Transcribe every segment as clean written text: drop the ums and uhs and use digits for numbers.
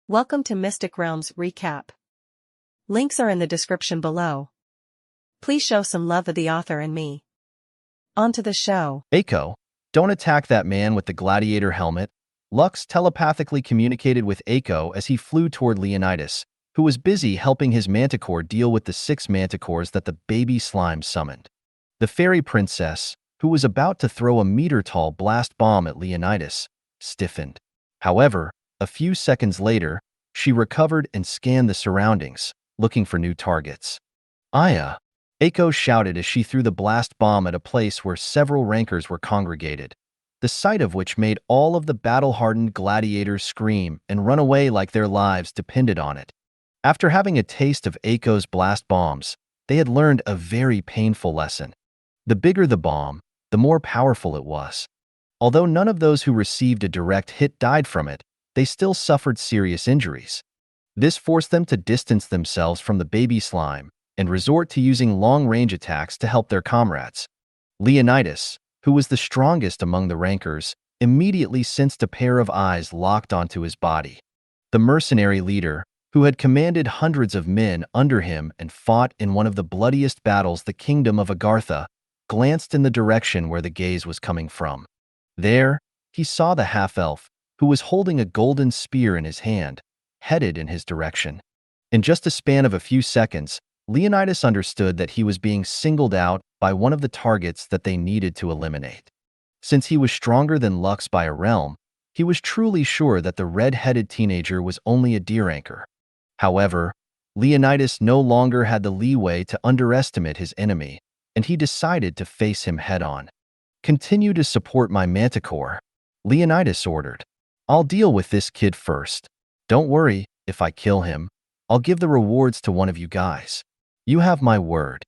Welcome to Mystic Realms Recap. Links are in the description below. Please show some love of the author and me. On to the show. Aiko, don't attack that man with the gladiator helmet. Lux telepathically communicated with Aiko as he flew toward Leonitis, who was busy helping his manticore deal with the 6 manticores that the baby slime summoned. The fairy princess, who was about to throw a meter-tall blast bomb at Leonitis, stiffened. However, a few seconds later, she recovered and scanned the surroundings, looking for new targets. Aya! Aiko shouted as she threw the blast bomb at a place where several rankers were congregated, the sight of which made all of the battle-hardened gladiators scream and run away like their lives depended on it. After having a taste of Aiko's blast bombs, they had learned a very painful lesson. The bigger the bomb, the more powerful it was. Although none of those who received a direct hit died from it, they still suffered serious injuries. This forced them to distance themselves from the baby slime and resort to using long-range attacks to help their comrades. Leonitis, who was the strongest among the rankers, immediately sensed a pair of eyes locked onto his body. The mercenary leader, who had commanded hundreds of men under him and fought in one of the bloodiest battles the kingdom of Agartha, glanced in the direction where the gaze was coming from. There, he saw the half-elf, who was holding a golden spear in his hand, headed in his direction. In just a span of a few seconds, Leonitis understood that he was being singled out by one of the targets that they needed to eliminate. Since he was stronger than Lux by a realm, he was truly sure that the red-headed teenager was only a D-ranker. However, Leonitis no longer had the leeway to underestimate his enemy, and he decided to face him head-on. "Continue to support my manticore," Leonitis ordered. "I'll deal with this kid first. Don't worry, if I kill him, I'll give the rewards to one of you guys. You have my word."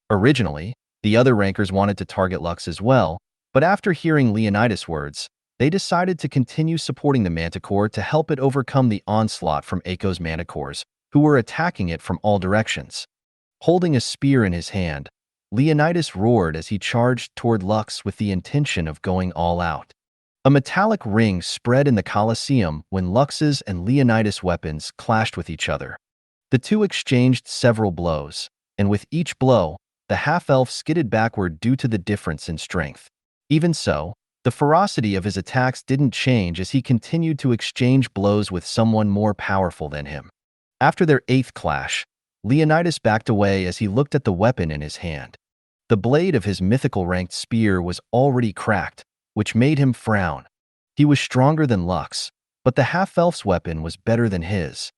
Originally, the other rankers wanted to target Lux as well, but after hearing Leonitis' words, they decided to continue supporting the manticore to help it overcome the onslaught from Aiko's manticores, who were attacking it from all directions. Holding a spear in his hand, Leonitis roared as he charged toward Lux with the intention of going all out. A metallic ring spread in the Colosseum when Lux's and Leonitis' weapons clashed with each other. The two exchanged several blows, and with each blow, the half-elf skidded backward due to the difference in strength. Even so, the ferocity of his attacks didn't change as he continued to exchange blows with someone more powerful than him. After their 8th clash, Leonitis backed away as he looked at the weapon in his hand. The blade of his mythical-ranked spear was already cracked, which made him frown. He was stronger than Lux, but the half-elf's weapon was better than his.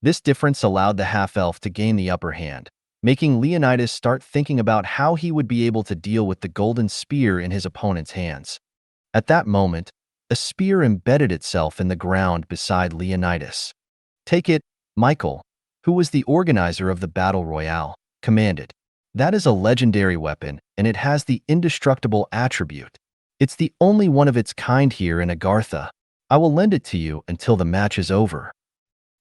This difference allowed the half-elf to gain the upper hand, making Leonitis start thinking about how he would be able to deal with the golden spear in his opponent's hands. At that moment, a spear embedded itself in the ground beside Leonitis. "Take it, Michael," who was the organizer of the Battle Royale, commanded. "That is a legendary weapon, and it has the indestructible attribute. It's the only one of its kind here in Agartha. I will lend it to you until the match is over."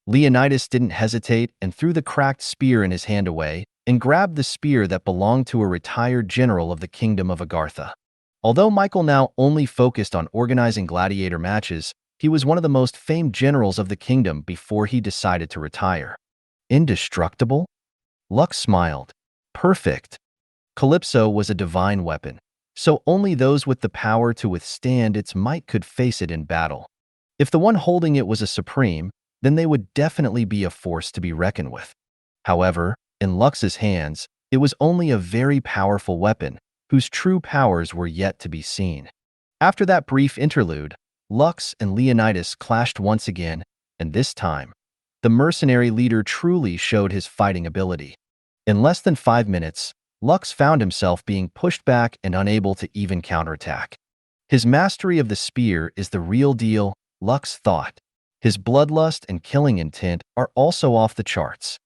Leonitis didn't hesitate and threw the cracked spear in his hand away and grabbed the spear that belonged to a retired general of the kingdom of Agartha. Although Michael now only focused on organizing gladiator matches, he was one of the most famed generals of the kingdom before he decided to retire. "Indestructible?" Lux smiled. "Perfect." Calypso was a divine weapon, so only those with the power to withstand its might could face it in battle. If the one holding it was a supreme, then they would definitely be a force to be reckoned with. However, in Lux's hands, it was only a very powerful weapon, whose true powers were yet to be seen. After that brief interlude, Lux and Leonitis clashed once again, and this time, the mercenary leader truly showed his fighting ability. In less than 5 minutes, Lux found himself being pushed back and unable to even counterattack. His mastery of the spear is the real deal, Lux thought. His bloodlust and killing intent are also off the charts.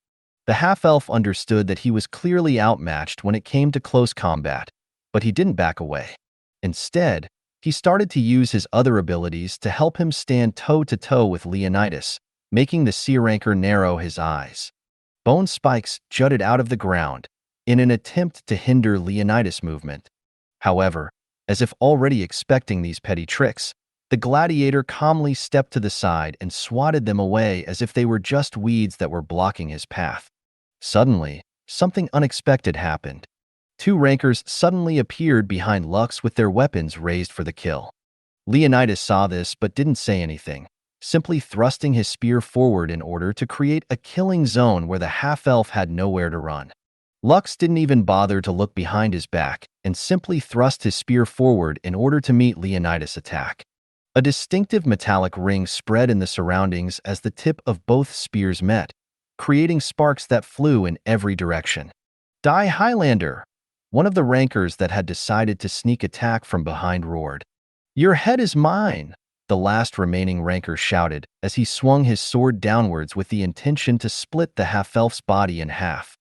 The half-elf understood that he was clearly outmatched when it came to close combat, but he didn't back away. Instead, he started to use his other abilities to help him stand toe-to-toe with Leonitis, making the C-ranker narrow his eyes. Bone spikes jutted out of the ground in an attempt to hinder Leonitis' movement. However, as if already expecting these petty tricks, The gladiator calmly stepped to the side and swatted them away as if they were just weeds that were blocking his path. Suddenly, something unexpected happened. Two rankers suddenly appeared behind Lux with their weapons raised for the kill. Leonitis saw this but didn't say anything, simply thrusting his spear forward in order to create a killing zone where the half-elf had nowhere to run. Lux didn't even bother to look behind his back and simply thrust his spear forward in order to meet Leonitis' attack. A distinctive metallic ring spread in the surroundings as the tip of both spears met, creating sparks that flew in every direction. "Die, Highlander!" One of the rankers that had decided to sneak attack from behind roared. "Your head is mine!" The last remaining ranker shouted as he swung his sword downwards with the intention to split the half-elf's body in half.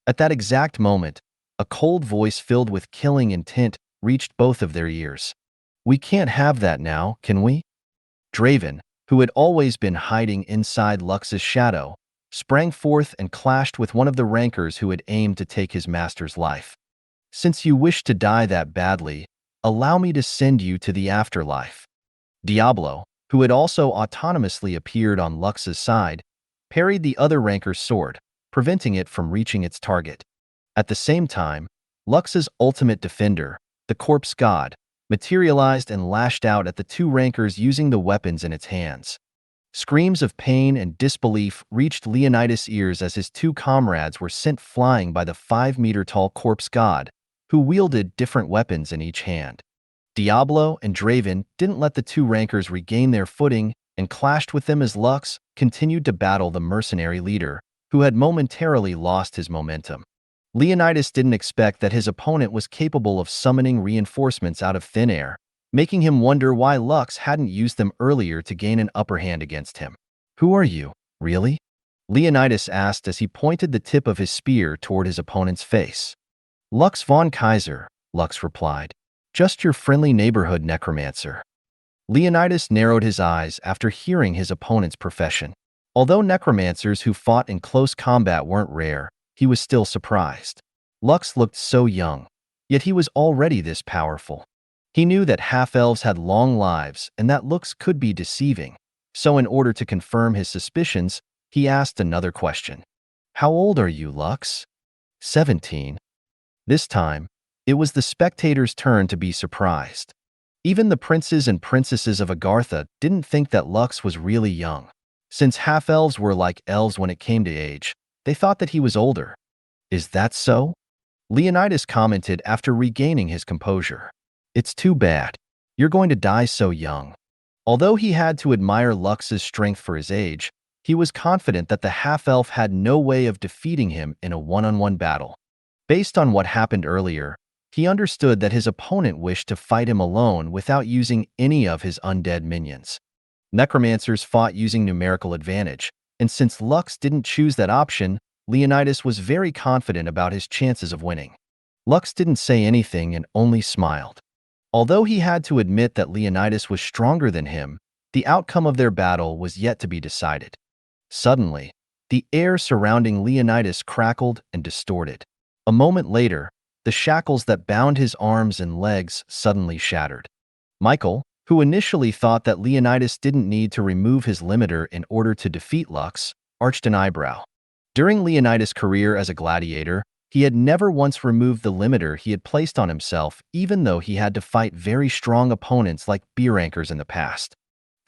At that exact moment, a cold voice filled with killing intent reached both of their ears. "We can't have that now, can we?" Draven, who had always been hiding inside Lux's shadow, sprang forth and clashed with one of the rankers who had aimed to take his master's life. "Since you wish to die that badly, allow me to send you to the afterlife." Diablo, who had also autonomously appeared on Lux's side, parried the other ranker's sword, preventing it from reaching its target. At the same time, Lux's ultimate defender, the corpse god, materialized and lashed out at the two rankers using the weapons in its hands. Screams of pain and disbelief reached Leonitis' ears as his two comrades were sent flying by the 5-meter-tall corpse god, who wielded different weapons in each hand. Diablo and Draven didn't let the two rankers regain their footing and clashed with them as Lux continued to battle the mercenary leader, who had momentarily lost his momentum. Leonitis didn't expect that his opponent was capable of summoning reinforcements out of thin air, making him wonder why Lux hadn't used them earlier to gain an upper hand against him. "Who are you, really?" Leonitis asked as he pointed the tip of his spear toward his opponent's face. "Lux von Kaiser," Lux replied. "Just your friendly neighborhood necromancer." Leonitis narrowed his eyes after hearing his opponent's profession. Although necromancers who fought in close combat weren't rare, he was still surprised. Lux looked so young, yet he was already this powerful. He knew that half-elves had long lives and that looks could be deceiving, so in order to confirm his suspicions, he asked another question. "How old are you, Lux?" 17. This time, it was the spectators' turn to be surprised. Even the princes and princesses of Agartha didn't think that Lux was really young. Since half-elves were like elves when it came to age, they thought that he was older. "Is that so?" Leonitis commented after regaining his composure. "It's too bad. You're going to die so young." Although he had to admire Lux's strength for his age, he was confident that the half-elf had no way of defeating him in a one-on-one battle. Based on what happened earlier, he understood that his opponent wished to fight him alone without using any of his undead minions. Necromancers fought using numerical advantage, and since Lux didn't choose that option, Leonitis was very confident about his chances of winning. Lux didn't say anything and only smiled. Although he had to admit that Leonitis was stronger than him, the outcome of their battle was yet to be decided. Suddenly, the air surrounding Leonitis crackled and distorted. A moment later, the shackles that bound his arms and legs suddenly shattered. Michael, who initially thought that Leonitis didn't need to remove his limiter in order to defeat Lux, arched an eyebrow. During Leonitis' career as a gladiator, he had never once removed the limiter he had placed on himself, even though he had to fight very strong opponents like B-rankers in the past.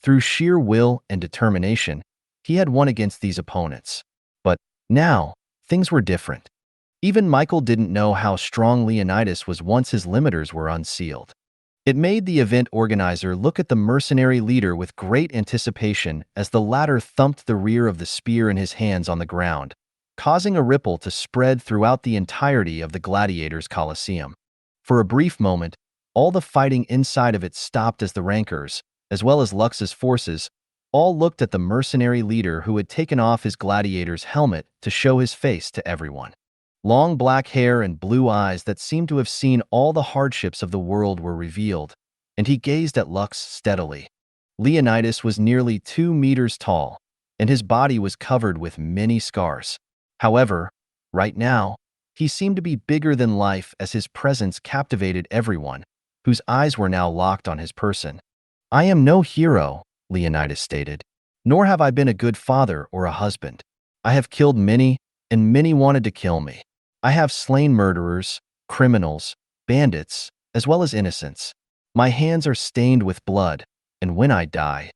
Through sheer will and determination, he had won against these opponents. But now, things were different. Even Michael didn't know how strong Leonitis was once his limiters were unsealed. It made the event organizer look at the mercenary leader with great anticipation as the latter thumped the rear of the spear in his hands on the ground, causing a ripple to spread throughout the entirety of the gladiators' coliseum. For a brief moment, all the fighting inside of it stopped as the rankers, as well as Lux's forces, all looked at the mercenary leader who had taken off his gladiator's helmet to show his face to everyone. Long black hair and blue eyes that seemed to have seen all the hardships of the world were revealed, and he gazed at Lux steadily. Leonitis was nearly 2 meters tall, and his body was covered with many scars. However, right now, he seemed to be bigger than life as his presence captivated everyone, whose eyes were now locked on his person. I am no hero, Leonitis stated, nor have I been a good father or a husband. I have killed many, and many wanted to kill me. I have slain murderers, criminals, bandits, as well as innocents. My hands are stained with blood, and when I die,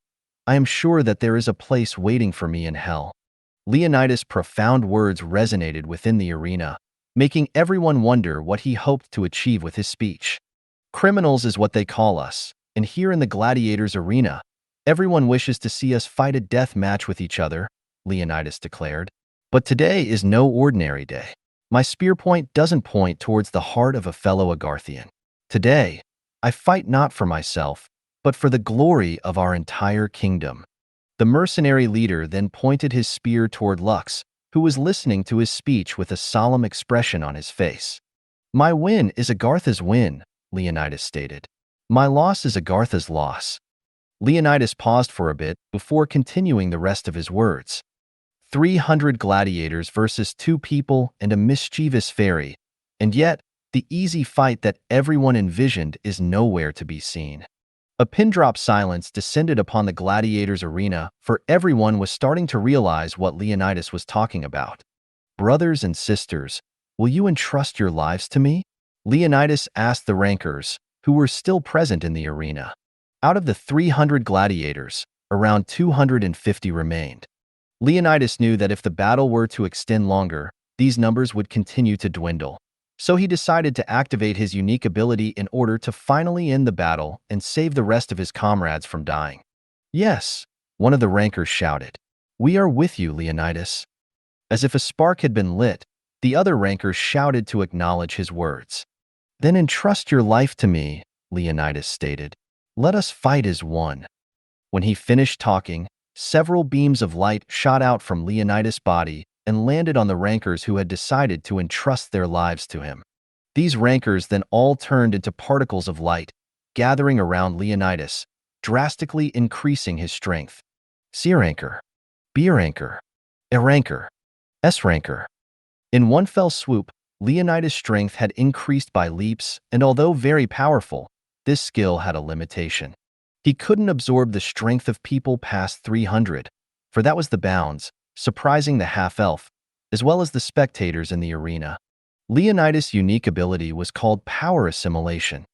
I am sure that there is a place waiting for me in hell. Leonitis' profound words resonated within the arena, making everyone wonder what he hoped to achieve with his speech. Criminals is what they call us, and here in the gladiators' arena, everyone wishes to see us fight a death match with each other, Leonitis declared. But today is no ordinary day. My spear point doesn't point towards the heart of a fellow Agarthian. Today, I fight not for myself, but for the glory of our entire kingdom. The mercenary leader then pointed his spear toward Lux, who was listening to his speech with a solemn expression on his face. My win is Agartha's win, Leonitis stated. My loss is Agartha's loss. Leonitis paused for a bit before continuing the rest of his words. 300 gladiators versus 2 people and a mischievous fairy, and yet the easy fight that everyone envisioned is nowhere to be seen. A pin-drop silence descended upon the gladiators' arena, for everyone was starting to realize what Leonitis was talking about. Brothers and sisters, will you entrust your lives to me? Leonitis asked the rankers, who were still present in the arena. Out of the 300 gladiators, around 250 remained. Leonitis knew that if the battle were to extend longer, these numbers would continue to dwindle. So he decided to activate his unique ability in order to finally end the battle and save the rest of his comrades from dying. Yes, one of the rankers shouted. We are with you, Leonitis. As if a spark had been lit, the other rankers shouted to acknowledge his words. Then entrust your life to me, Leonitis stated. Let us fight as one. When he finished talking, several beams of light shot out from Leonitis' body and landed on the rankers who had decided to entrust their lives to him. These rankers then all turned into particles of light, gathering around Leonitis, drastically increasing his strength. C ranker, B ranker, A ranker, S ranker. In one fell swoop, Leonitis' strength had increased by leaps, and although very powerful, this skill had a limitation. He couldn't absorb the strength of people past 300, for that was the bounds, surprising the half-elf, as well as the spectators in the arena. Leonitis' unique ability was called power assimilation.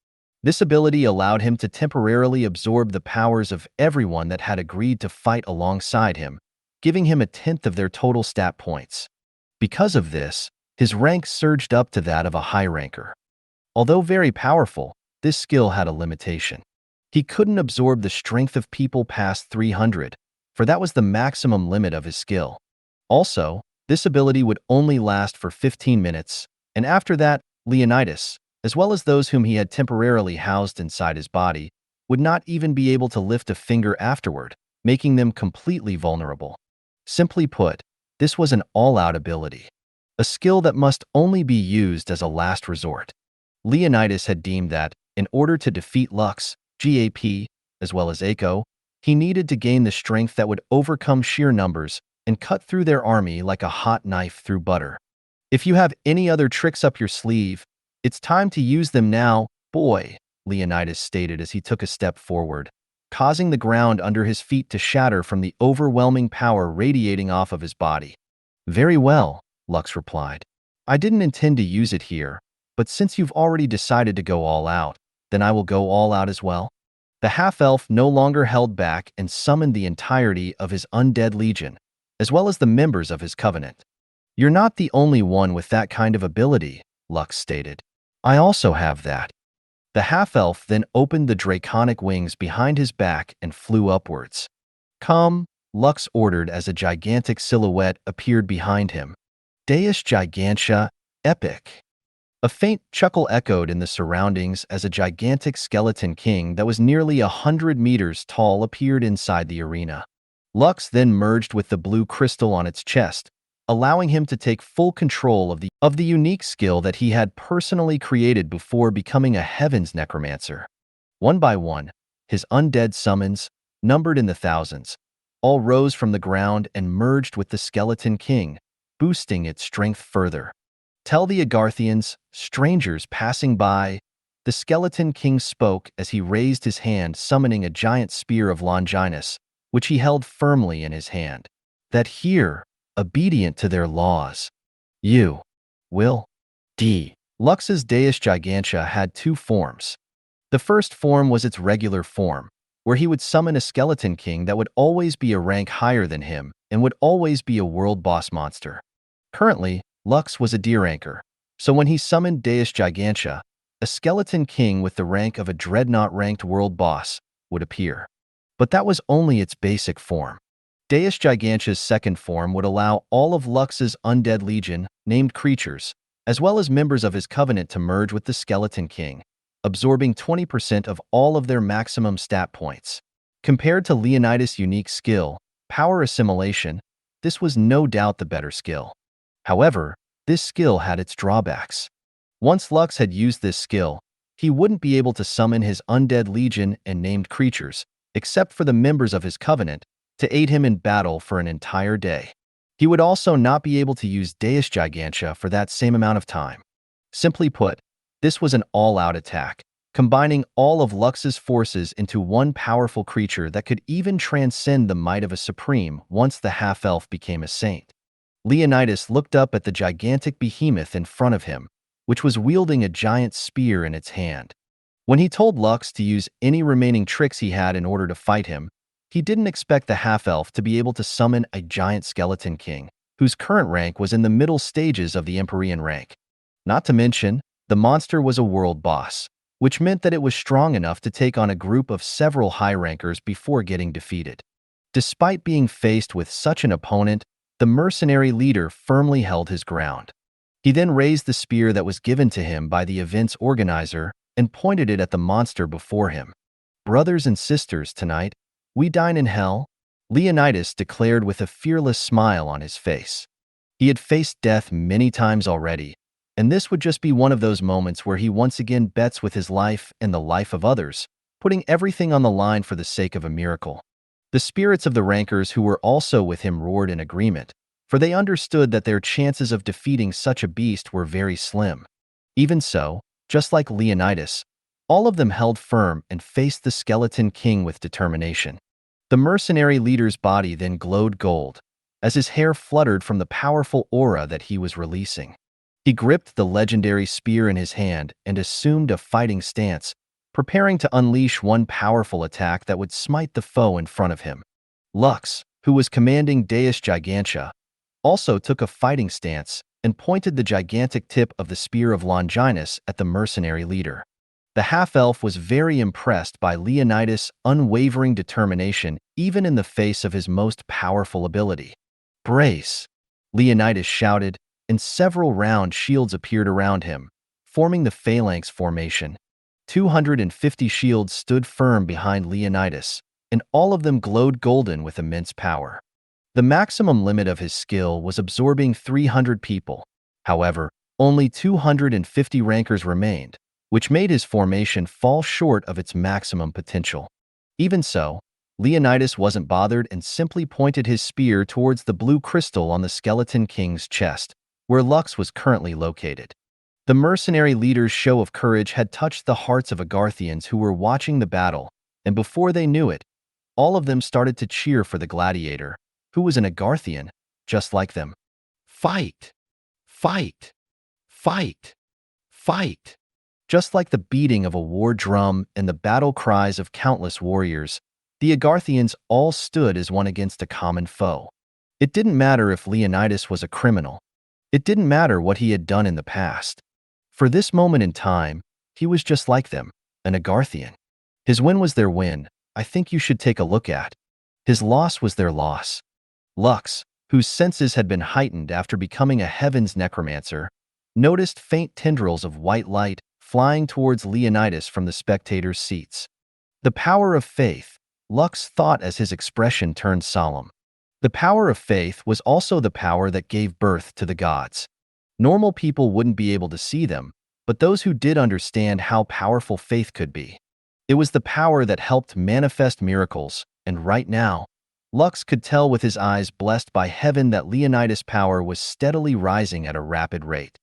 This ability allowed him to temporarily absorb the powers of everyone that had agreed to fight alongside him, giving him 1/10 of their total stat points. Because of this, his rank surged up to that of a high ranker. Although very powerful, this skill had a limitation. He couldn't absorb the strength of people past 300, for that was the maximum limit of his skill. Also, this ability would only last for 15 minutes, and after that, Leonitis, as well as those whom he had temporarily housed inside his body, would not even be able to lift a finger afterward, making them completely vulnerable. Simply put, this was an all-out ability, a skill that must only be used as a last resort. Leonitis had deemed that, in order to defeat Lux, GAP, as well as Echo, he needed to gain the strength that would overcome sheer numbers and cut through their army like a hot knife through butter. If you have any other tricks up your sleeve, it's time to use them now, boy, Leonitis stated as he took a step forward, causing the ground under his feet to shatter from the overwhelming power radiating off of his body. Very well, Lux replied. I didn't intend to use it here, but since you've already decided to go all out, then I will go all out as well. The half-elf no longer held back and summoned the entirety of his undead legion, as well as the members of his covenant. You're not the only one with that kind of ability, Lux stated. I also have that. The half-elf then opened the draconic wings behind his back and flew upwards. Come, Lux ordered as a gigantic silhouette appeared behind him. Deus Gigantia, epic. A faint chuckle echoed in the surroundings as a gigantic skeleton king that was nearly 100 meters tall appeared inside the arena. Lux then merged with the blue crystal on its chest, allowing him to take full control of the unique skill that he had personally created before becoming a Heaven's Necromancer. One by one, his undead summons, numbered in the thousands, all rose from the ground and merged with the Skeleton King, boosting its strength further. Tell the Agarthians, strangers passing by, the skeleton king spoke as he raised his hand, summoning a giant spear of Longinus, which he held firmly in his hand. That here, obedient to their laws, you will d. Lux's Deus Gigantea had two forms. The first form was its regular form, where he would summon a skeleton king that would always be a rank higher than him and would always be a world boss monster. Currently, Lux was a D ranker, so when he summoned Deus Gigantea, a skeleton king with the rank of a dreadnought-ranked world boss would appear. But that was only its basic form. Deus Gigantea's second form would allow all of Lux's undead legion, named creatures, as well as members of his covenant to merge with the skeleton king, absorbing 20% of all of their maximum stat points. Compared to Leonitis' unique skill, power assimilation, this was no doubt the better skill. However, this skill had its drawbacks. Once Lux had used this skill, he wouldn't be able to summon his undead legion and named creatures, except for the members of his covenant, to aid him in battle for an entire day. He would also not be able to use Deus Gigantea for that same amount of time. Simply put, this was an all-out attack, combining all of Lux's forces into one powerful creature that could even transcend the might of a supreme once the half-elf became a saint. Leonitis looked up at the gigantic behemoth in front of him, which was wielding a giant spear in its hand. When he told Lux to use any remaining tricks he had in order to fight him, he didn't expect the half-elf to be able to summon a giant skeleton king, whose current rank was in the middle stages of the Empyrean rank. Not to mention, the monster was a world boss, which meant that it was strong enough to take on a group of several high-rankers before getting defeated. Despite being faced with such an opponent, the mercenary leader firmly held his ground. He then raised the spear that was given to him by the event's organizer and pointed it at the monster before him. "Brothers and sisters, tonight, we dine in hell," Leonitis declared with a fearless smile on his face. He had faced death many times already, and this would just be one of those moments where he once again bets with his life and the life of others, putting everything on the line for the sake of a miracle. The spirits of the rankers who were also with him roared in agreement, for they understood that their chances of defeating such a beast were very slim. Even so, just like Leonitis, all of them held firm and faced the skeleton king with determination. The mercenary leader's body then glowed gold, as his hair fluttered from the powerful aura that he was releasing. He gripped the legendary spear in his hand and assumed a fighting stance, preparing to unleash one powerful attack that would smite the foe in front of him. Lux, who was commanding Deus Gigantea, also took a fighting stance and pointed the gigantic tip of the spear of Longinus at the mercenary leader. The half-elf was very impressed by Leonitis' unwavering determination even in the face of his most powerful ability. "Brace!" Leonitis shouted, and several round shields appeared around him, forming the phalanx formation. 250 shields stood firm behind Leonitis, and all of them glowed golden with immense power. The maximum limit of his skill was absorbing 300 people. However, only 250 rankers remained, which made his formation fall short of its maximum potential. Even so, Leonitis wasn't bothered and simply pointed his spear towards the blue crystal on the skeleton king's chest, where Lux was currently located. The mercenary leader's show of courage had touched the hearts of Agarthians who were watching the battle, and before they knew it, all of them started to cheer for the gladiator, who was an Agarthian, just like them. "Fight! Fight! Fight! Fight!" Just like the beating of a war drum and the battle cries of countless warriors, the Agarthians all stood as one against a common foe. It didn't matter if Leonitis was a criminal. It didn't matter what he had done in the past. For this moment in time, he was just like them, an Agarthian. His win was their win. I think you should take a look at. His loss was their loss. Lux, whose senses had been heightened after becoming a heaven's necromancer, noticed faint tendrils of white light flying towards Leonitis from the spectators' seats. The power of faith, Lux thought as his expression turned solemn. The power of faith was also the power that gave birth to the gods. Normal people wouldn't be able to see them, but those who did understand how powerful faith could be. It was the power that helped manifest miracles, and right now, Lux could tell with his eyes blessed by heaven that Leonitis' power was steadily rising at a rapid rate.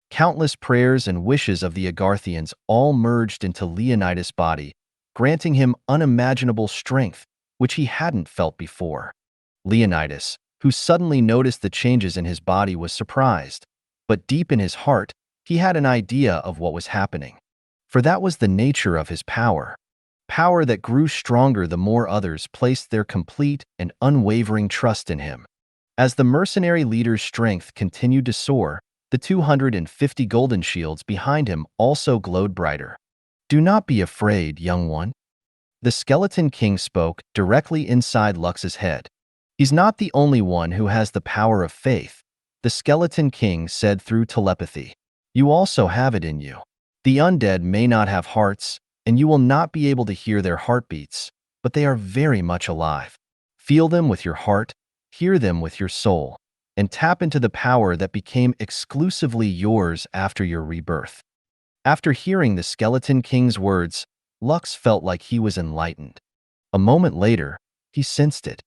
Countless prayers and wishes of the Agarthians all merged into Leonitis' body, granting him unimaginable strength, which he hadn't felt before. Leonitis, who suddenly noticed the changes in his body, was surprised, but deep in his heart, he had an idea of what was happening. For that was the nature of his power. Power that grew stronger the more others placed their complete and unwavering trust in him. As the mercenary leader's strength continued to soar, the 250 golden shields behind him also glowed brighter. "Do not be afraid, young one." The Skeleton King spoke directly inside Lux's head. "He's not the only one who has the power of faith," the Skeleton King said through telepathy. "You also have it in you. The undead may not have hearts, and you will not be able to hear their heartbeats, but they are very much alive. Feel them with your heart, hear them with your soul, and tap into the power that became exclusively yours after your rebirth." After hearing the Skeleton King's words, Lux felt like he was enlightened. A moment later, he sensed it.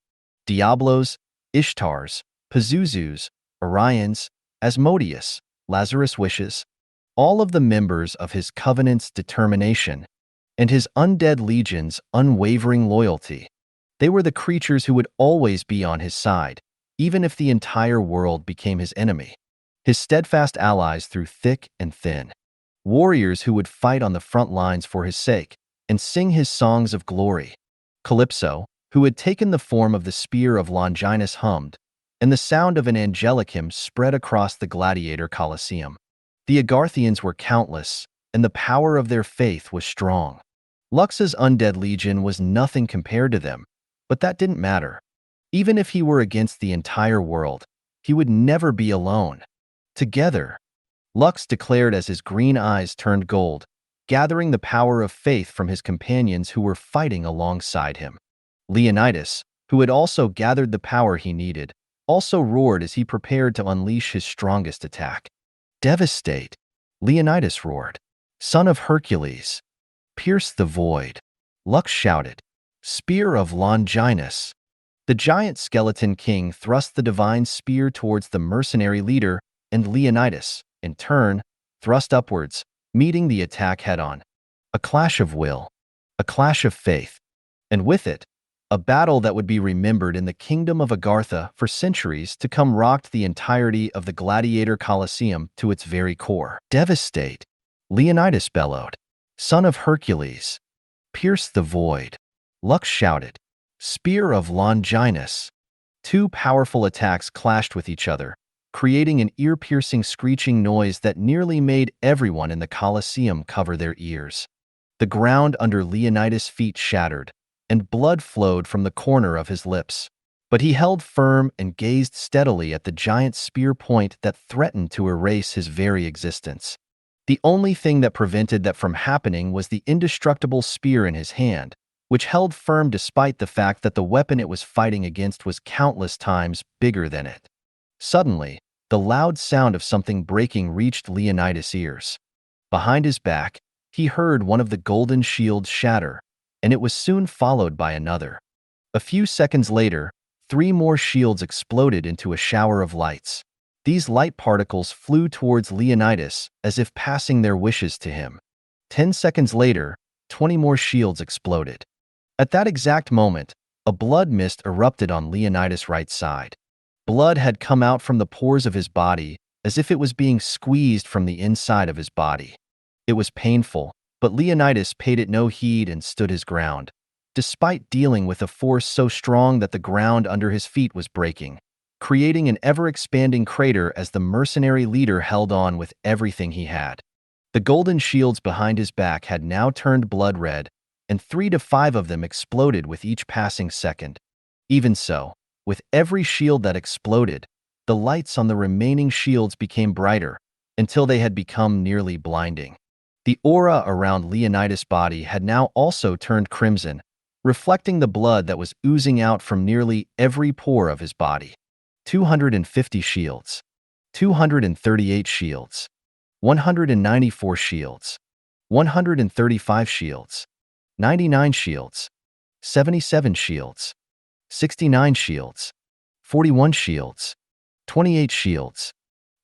Diablos, Ishtars, Pazuzus, Orions, Asmodeus, Lazarus Wishes, all of the members of his covenant's determination, and his undead legion's unwavering loyalty. They were the creatures who would always be on his side, even if the entire world became his enemy. His steadfast allies through thick and thin. Warriors who would fight on the front lines for his sake and sing his songs of glory. Calypso, who had taken the form of the spear of Longinus, hummed, and the sound of an angelic hymn spread across the gladiator Colosseum. The Agarthians were countless, and the power of their faith was strong. Lux's undead legion was nothing compared to them, but that didn't matter. Even if he were against the entire world, he would never be alone. Together, Lux declared as his green eyes turned gold, gathering the power of faith from his companions who were fighting alongside him. Leonitis, who had also gathered the power he needed, also roared as he prepared to unleash his strongest attack. "Devastate!" Leonitis roared. "Son of Hercules! Pierce the void!" Lux shouted. "Spear of Longinus!" The giant Skeleton King thrust the divine spear towards the mercenary leader, and Leonitis, in turn, thrust upwards, meeting the attack head-on. A clash of will, a clash of faith, and with it, a battle that would be remembered in the kingdom of Agartha for centuries to come rocked the entirety of the gladiator Colosseum to its very core. "Devastate!" Leonitis bellowed. "Son of Hercules! Pierce the void!" Lux shouted. "Spear of Longinus!" Two powerful attacks clashed with each other, creating an ear-piercing screeching noise that nearly made everyone in the Colosseum cover their ears. The ground under Leonitis' feet shattered, and blood flowed from the corner of his lips. But he held firm and gazed steadily at the giant spear point that threatened to erase his very existence. The only thing that prevented that from happening was the indestructible spear in his hand, which held firm despite the fact that the weapon it was fighting against was countless times bigger than it. Suddenly, the loud sound of something breaking reached Leonitis' ears. Behind his back, he heard one of the golden shields shatter, and it was soon followed by another. A few seconds later, 3 more shields exploded into a shower of lights. These light particles flew towards Leonitis as if passing their wishes to him. 10 seconds later, 20 more shields exploded. At that exact moment, a blood mist erupted on Leonitis' right side. Blood had come out from the pores of his body as if it was being squeezed from the inside of his body. It was painful, but Leonitis paid it no heed and stood his ground, despite dealing with a force so strong that the ground under his feet was breaking, creating an ever-expanding crater as the mercenary leader held on with everything he had. The golden shields behind his back had now turned blood red, and 3 to 5 of them exploded with each passing second. Even so, with every shield that exploded, the lights on the remaining shields became brighter, until they had become nearly blinding. The aura around Leonitis' body had now also turned crimson, reflecting the blood that was oozing out from nearly every pore of his body. 250 shields. 238 shields. 194 shields. 135 shields. 99 shields. 77 shields. 69 shields. 41 shields. 28 shields.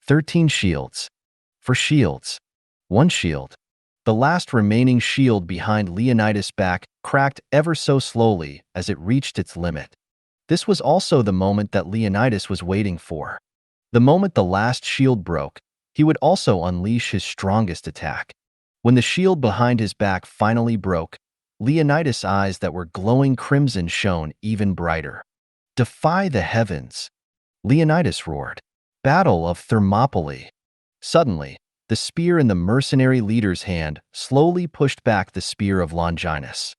13 shields. for shields. One shield. The last remaining shield behind Leonitis' back cracked ever so slowly as it reached its limit. This was also the moment that Leonitis was waiting for. The moment the last shield broke, he would also unleash his strongest attack. When the shield behind his back finally broke, Leonitis' eyes that were glowing crimson shone even brighter. "Defy the heavens!" Leonitis roared. Battle of Thermopylae. Suddenly, the spear in the mercenary leader's hand slowly pushed back the spear of Longinus.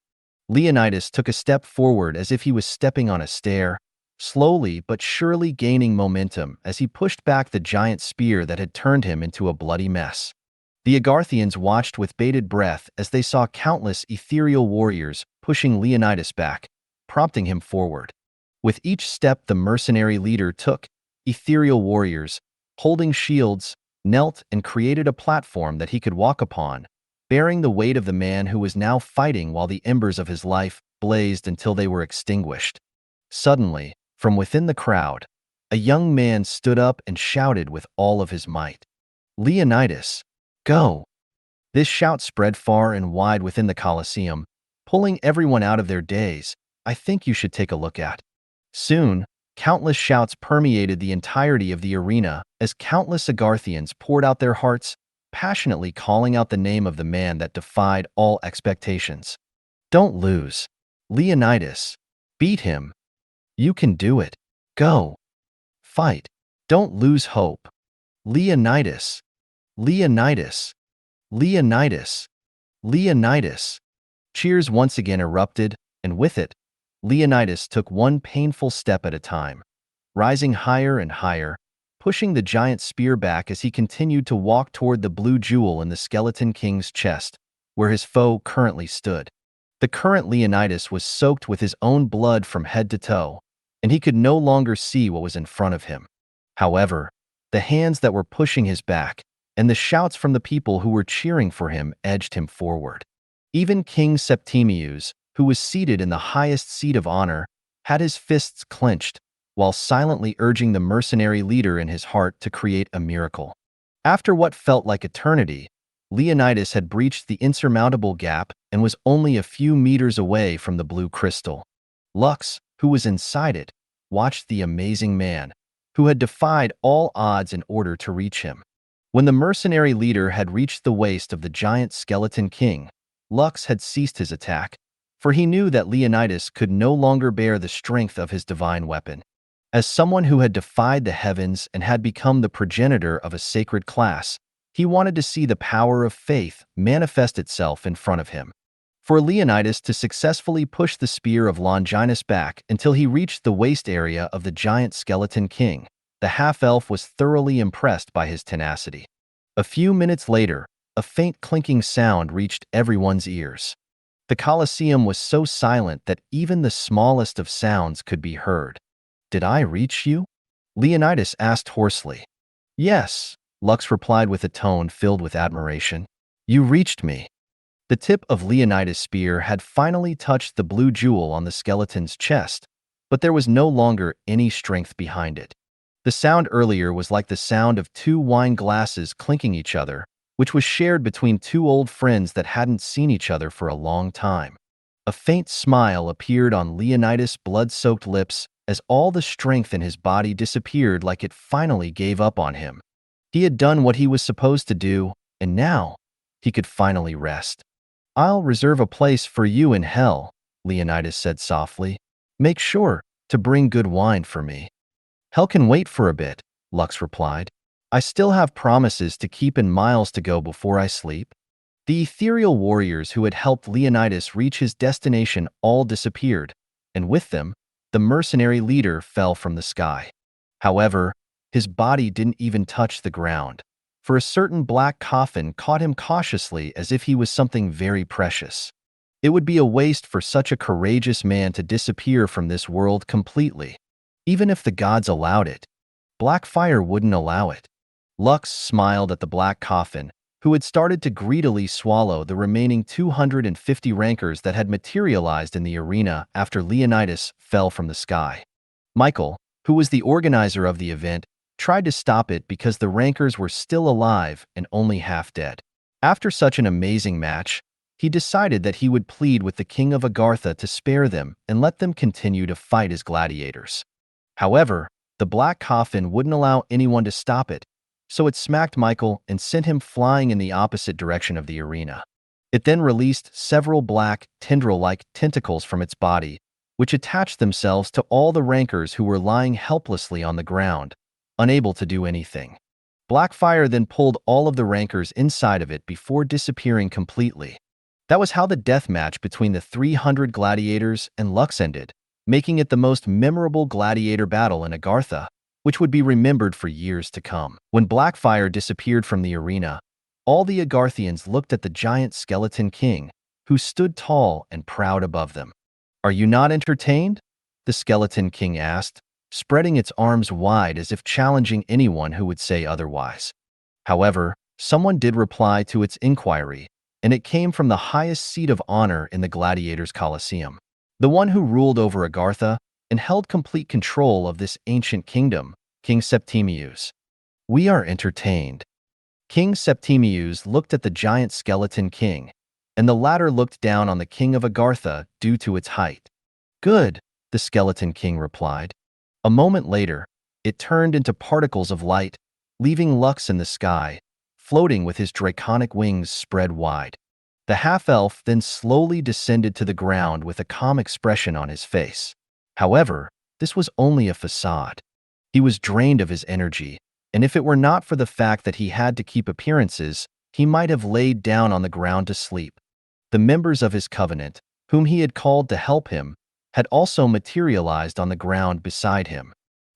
Leonitis took a step forward as if he was stepping on a stair, slowly but surely gaining momentum as he pushed back the giant spear that had turned him into a bloody mess. The Agarthians watched with bated breath as they saw countless ethereal warriors pushing Leonitis back, prompting him forward. With each step the mercenary leader took, ethereal warriors, holding shields, knelt and created a platform that he could walk upon, bearing the weight of the man who was now fighting while the embers of his life blazed until they were extinguished. Suddenly, from within the crowd, a young man stood up and shouted with all of his might, "Leonitis, go!" This shout spread far and wide within the Colosseum, pulling everyone out of their daze. "I think you should take a look at." Soon, countless shouts permeated the entirety of the arena as countless Agarthians poured out their hearts, passionately calling out the name of the man that defied all expectations. "Don't lose. Leonitis. Beat him. You can do it. Go. Fight. Don't lose hope. Leonitis. Leonitis. Leonitis. Leonitis." Cheers once again erupted, and with it, Leonitis took one painful step at a time, rising higher and higher, pushing the giant spear back as he continued to walk toward the blue jewel in the Skeleton King's chest, where his foe currently stood. The current Leonitis was soaked with his own blood from head to toe, and he could no longer see what was in front of him. However, the hands that were pushing his back and the shouts from the people who were cheering for him edged him forward. Even King Septimius, who was seated in the highest seat of honor, had his fists clenched, while silently urging the mercenary leader in his heart to create a miracle. After what felt like eternity, Leonitis had breached the insurmountable gap and was only a few meters away from the blue crystal. Lux, who was inside it, watched the amazing man, who had defied all odds in order to reach him. When the mercenary leader had reached the waist of the giant Skeleton King, Lux had ceased his attack, for he knew that Leonitis could no longer bear the strength of his divine weapon. As someone who had defied the heavens and had become the progenitor of a sacred class, he wanted to see the power of faith manifest itself in front of him. For Leonitis to successfully push the spear of Longinus back until he reached the waist area of the giant Skeleton King, the half-elf was thoroughly impressed by his tenacity. A few minutes later, a faint clinking sound reached everyone's ears. The Colosseum was so silent that even the smallest of sounds could be heard. "Did I reach you?" Leonitis asked hoarsely. "Yes," Lux replied with a tone filled with admiration. "You reached me." The tip of Leonitis' spear had finally touched the blue jewel on the skeleton's chest, but there was no longer any strength behind it. The sound earlier was like the sound of two wine glasses clinking each other, which was shared between two old friends that hadn't seen each other for a long time. A faint smile appeared on Leonitis' blood-soaked lips as all the strength in his body disappeared like it finally gave up on him. He had done what he was supposed to do, and now he could finally rest. "I'll reserve a place for you in hell," Leonitis said softly. "Make sure to bring good wine for me." "Hell can wait for a bit," Lux replied. "I still have promises to keep and miles to go before I sleep." The ethereal warriors who had helped Leonitis reach his destination all disappeared, and with them, the mercenary leader fell from the sky. However, his body didn't even touch the ground, for a certain black coffin caught him cautiously as if he was something very precious. It would be a waste for such a courageous man to disappear from this world completely. Even if the gods allowed it, black fire wouldn't allow it. Lux smiled at the black coffin, who had started to greedily swallow the remaining 250 rankers that had materialized in the arena after Leonitis fell from the sky. Michael, who was the organizer of the event, tried to stop it because the rankers were still alive and only half dead. After such an amazing match, he decided that he would plead with the king of Agartha to spare them and let them continue to fight as gladiators. However, the black coffin wouldn't allow anyone to stop it, so it smacked Michael and sent him flying in the opposite direction of the arena. It then released several black, tendril-like tentacles from its body, which attached themselves to all the rankers who were lying helplessly on the ground, unable to do anything. Blackfire then pulled all of the rankers inside of it before disappearing completely. That was how the death match between the 300 gladiators and Lux ended, making it the most memorable gladiator battle in Agartha, which would be remembered for years to come. When Blackfire disappeared from the arena, all the Agarthians looked at the giant skeleton king, who stood tall and proud above them. "Are you not entertained?" the skeleton king asked, spreading its arms wide as if challenging anyone who would say otherwise. However, someone did reply to its inquiry, and it came from the highest seat of honor in the gladiators' Colosseum. The one who ruled over Agartha and held complete control of this ancient kingdom, King Septimius. "We are entertained." King Septimius looked at the giant skeleton king, and the latter looked down on the king of Agartha due to its height. "Good," the skeleton king replied. A moment later, it turned into particles of light, leaving Lux in the sky, floating with his draconic wings spread wide. The half-elf then slowly descended to the ground with a calm expression on his face. However, this was only a facade. He was drained of his energy, and if it were not for the fact that he had to keep appearances, he might have laid down on the ground to sleep. The members of his covenant, whom he had called to help him, had also materialized on the ground beside him.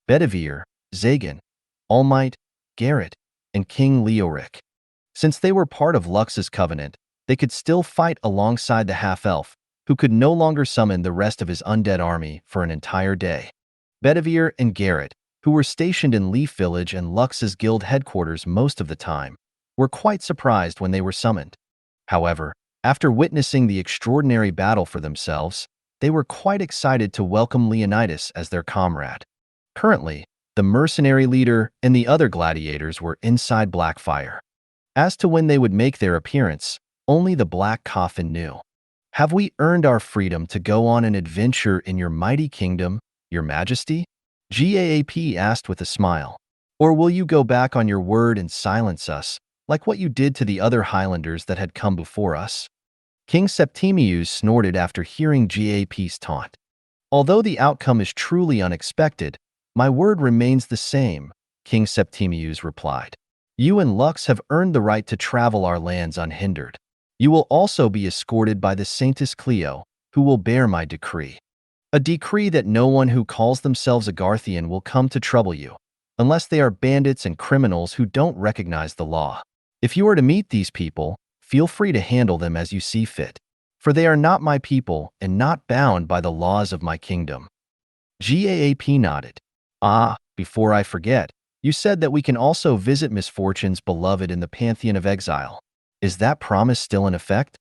Bedivere, Zagan, All Might, Garrett, and King Leoric. Since they were part of Lux's covenant, they could still fight alongside the half-elf, who could no longer summon the rest of his undead army for an entire day. Bedivere and Garrett, who were stationed in Leaf Village and Lux's guild headquarters most of the time, were quite surprised when they were summoned. However, after witnessing the extraordinary battle for themselves, they were quite excited to welcome Leonitis as their comrade. Currently, the mercenary leader and the other gladiators were inside Blackfire. As to when they would make their appearance, only the Black Coffin knew. "Have we earned our freedom to go on an adventure in your mighty kingdom, your majesty?" GAAP asked with a smile. "Or will you go back on your word and silence us, like what you did to the other Highlanders that had come before us?" King Septimius snorted after hearing GAP's taunt. "Although the outcome is truly unexpected, my word remains the same," King Septimius replied. "You and Lux have earned the right to travel our lands unhindered. You will also be escorted by the Saintess Cleo, who will bear my decree. A decree that no one who calls themselves Agarthian will come to trouble you, unless they are bandits and criminals who don't recognize the law. If you are to meet these people, feel free to handle them as you see fit, for they are not my people and not bound by the laws of my kingdom." GAAP nodded. Before I forget, you said that we can also visit Misfortune's beloved in the Pantheon of Exile. Is that promise still in effect?"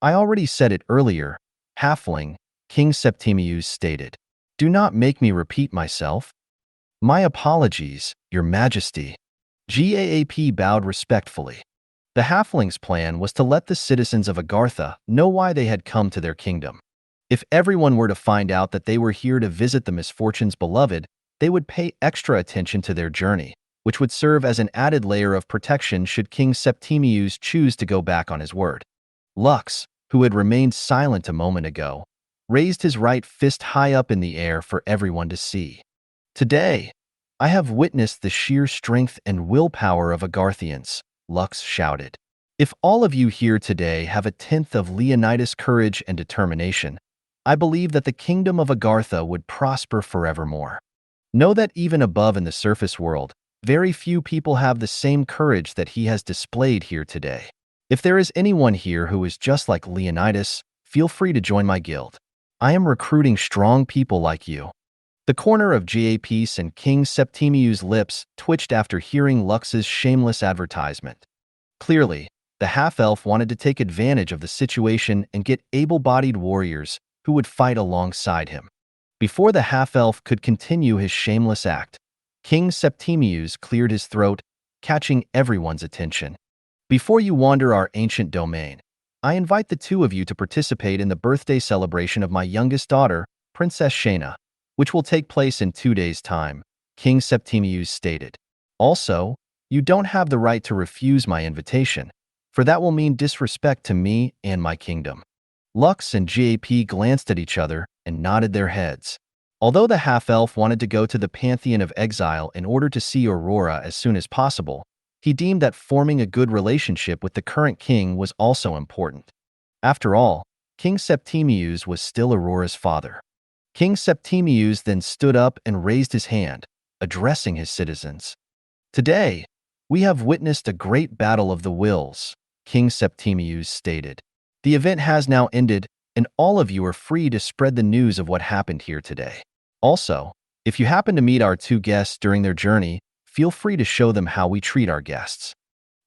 "I already said it earlier, Halfling," King Septimius stated. "Do not make me repeat myself." "My apologies, Your Majesty." GAAP bowed respectfully. The Halfling's plan was to let the citizens of Agartha know why they had come to their kingdom. If everyone were to find out that they were here to visit the Misfortune's beloved, they would pay extra attention to their journey, which would serve as an added layer of protection should King Septimius choose to go back on his word. Lux, who had remained silent a moment ago, raised his right fist high up in the air for everyone to see. "Today, I have witnessed the sheer strength and willpower of Agarthians," Lux shouted. "If all of you here today have a tenth of Leonitis' courage and determination, I believe that the kingdom of Agartha would prosper forevermore. Know that even above in the surface world, very few people have the same courage that he has displayed here today. If there is anyone here who is just like Leonitis, feel free to join my guild. I am recruiting strong people like you." The corner of GAP's and King Septimius' lips twitched after hearing Lux's shameless advertisement. Clearly, the half-elf wanted to take advantage of the situation and get able-bodied warriors who would fight alongside him. Before the half-elf could continue his shameless act, King Septimius cleared his throat, catching everyone's attention. Before you wander our ancient domain, I invite the two of you to participate in the birthday celebration of my youngest daughter, Princess Shayna, which will take place in 2 days' time, King Septimius stated. Also, you don't have the right to refuse my invitation, for that will mean disrespect to me and my kingdom. Lux and GAP glanced at each other and nodded their heads. Although the half-elf wanted to go to the Pantheon of Exile in order to see Aurora as soon as possible, he deemed that forming a good relationship with the current king was also important. After all, King Septimius was still Aurora's father. King Septimius then stood up and raised his hand, addressing his citizens. Today, we have witnessed a great battle of the wills, King Septimius stated. The event has now ended, and all of you are free to spread the news of what happened here today. Also, if you happen to meet our two guests during their journey, feel free to show them how we treat our guests.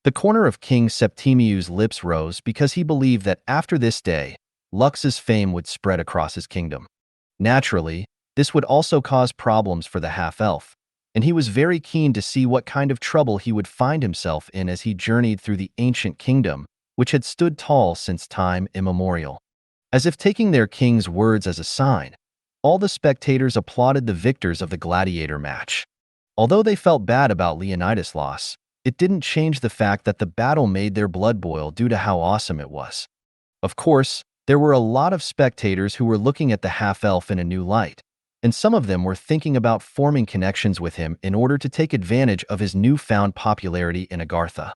The corner of King Septimius' lips rose because he believed that after this day, Lux's fame would spread across his kingdom. Naturally, this would also cause problems for the half-elf, and he was very keen to see what kind of trouble he would find himself in as he journeyed through the ancient kingdom, which had stood tall since time immemorial. As if taking their king's words as a sign, all the spectators applauded the victors of the gladiator match. Although they felt bad about Leonitis' loss, it didn't change the fact that the battle made their blood boil due to how awesome it was. Of course, there were a lot of spectators who were looking at the half-elf in a new light, and some of them were thinking about forming connections with him in order to take advantage of his newfound popularity in Agartha.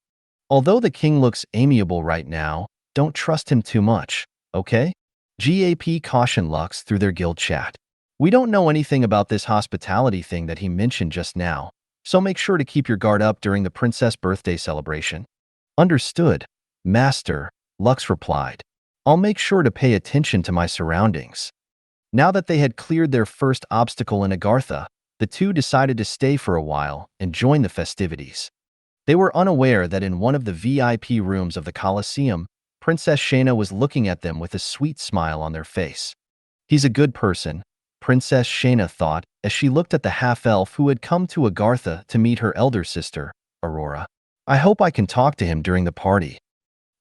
Although the king looks amiable right now, don't trust him too much, okay? GAP cautioned Lux through their guild chat. We don't know anything about this hospitality thing that he mentioned just now, so make sure to keep your guard up during the princess birthday celebration. Understood, Master, Lux replied. I'll make sure to pay attention to my surroundings. Now that they had cleared their first obstacle in Agartha, the two decided to stay for a while and join the festivities. They were unaware that in one of the VIP rooms of the Colosseum, Princess Shayna was looking at them with a sweet smile on their face. He's a good person, Princess Shayna thought as she looked at the half-elf who had come to Agartha to meet her elder sister, Aurora. I hope I can talk to him during the party.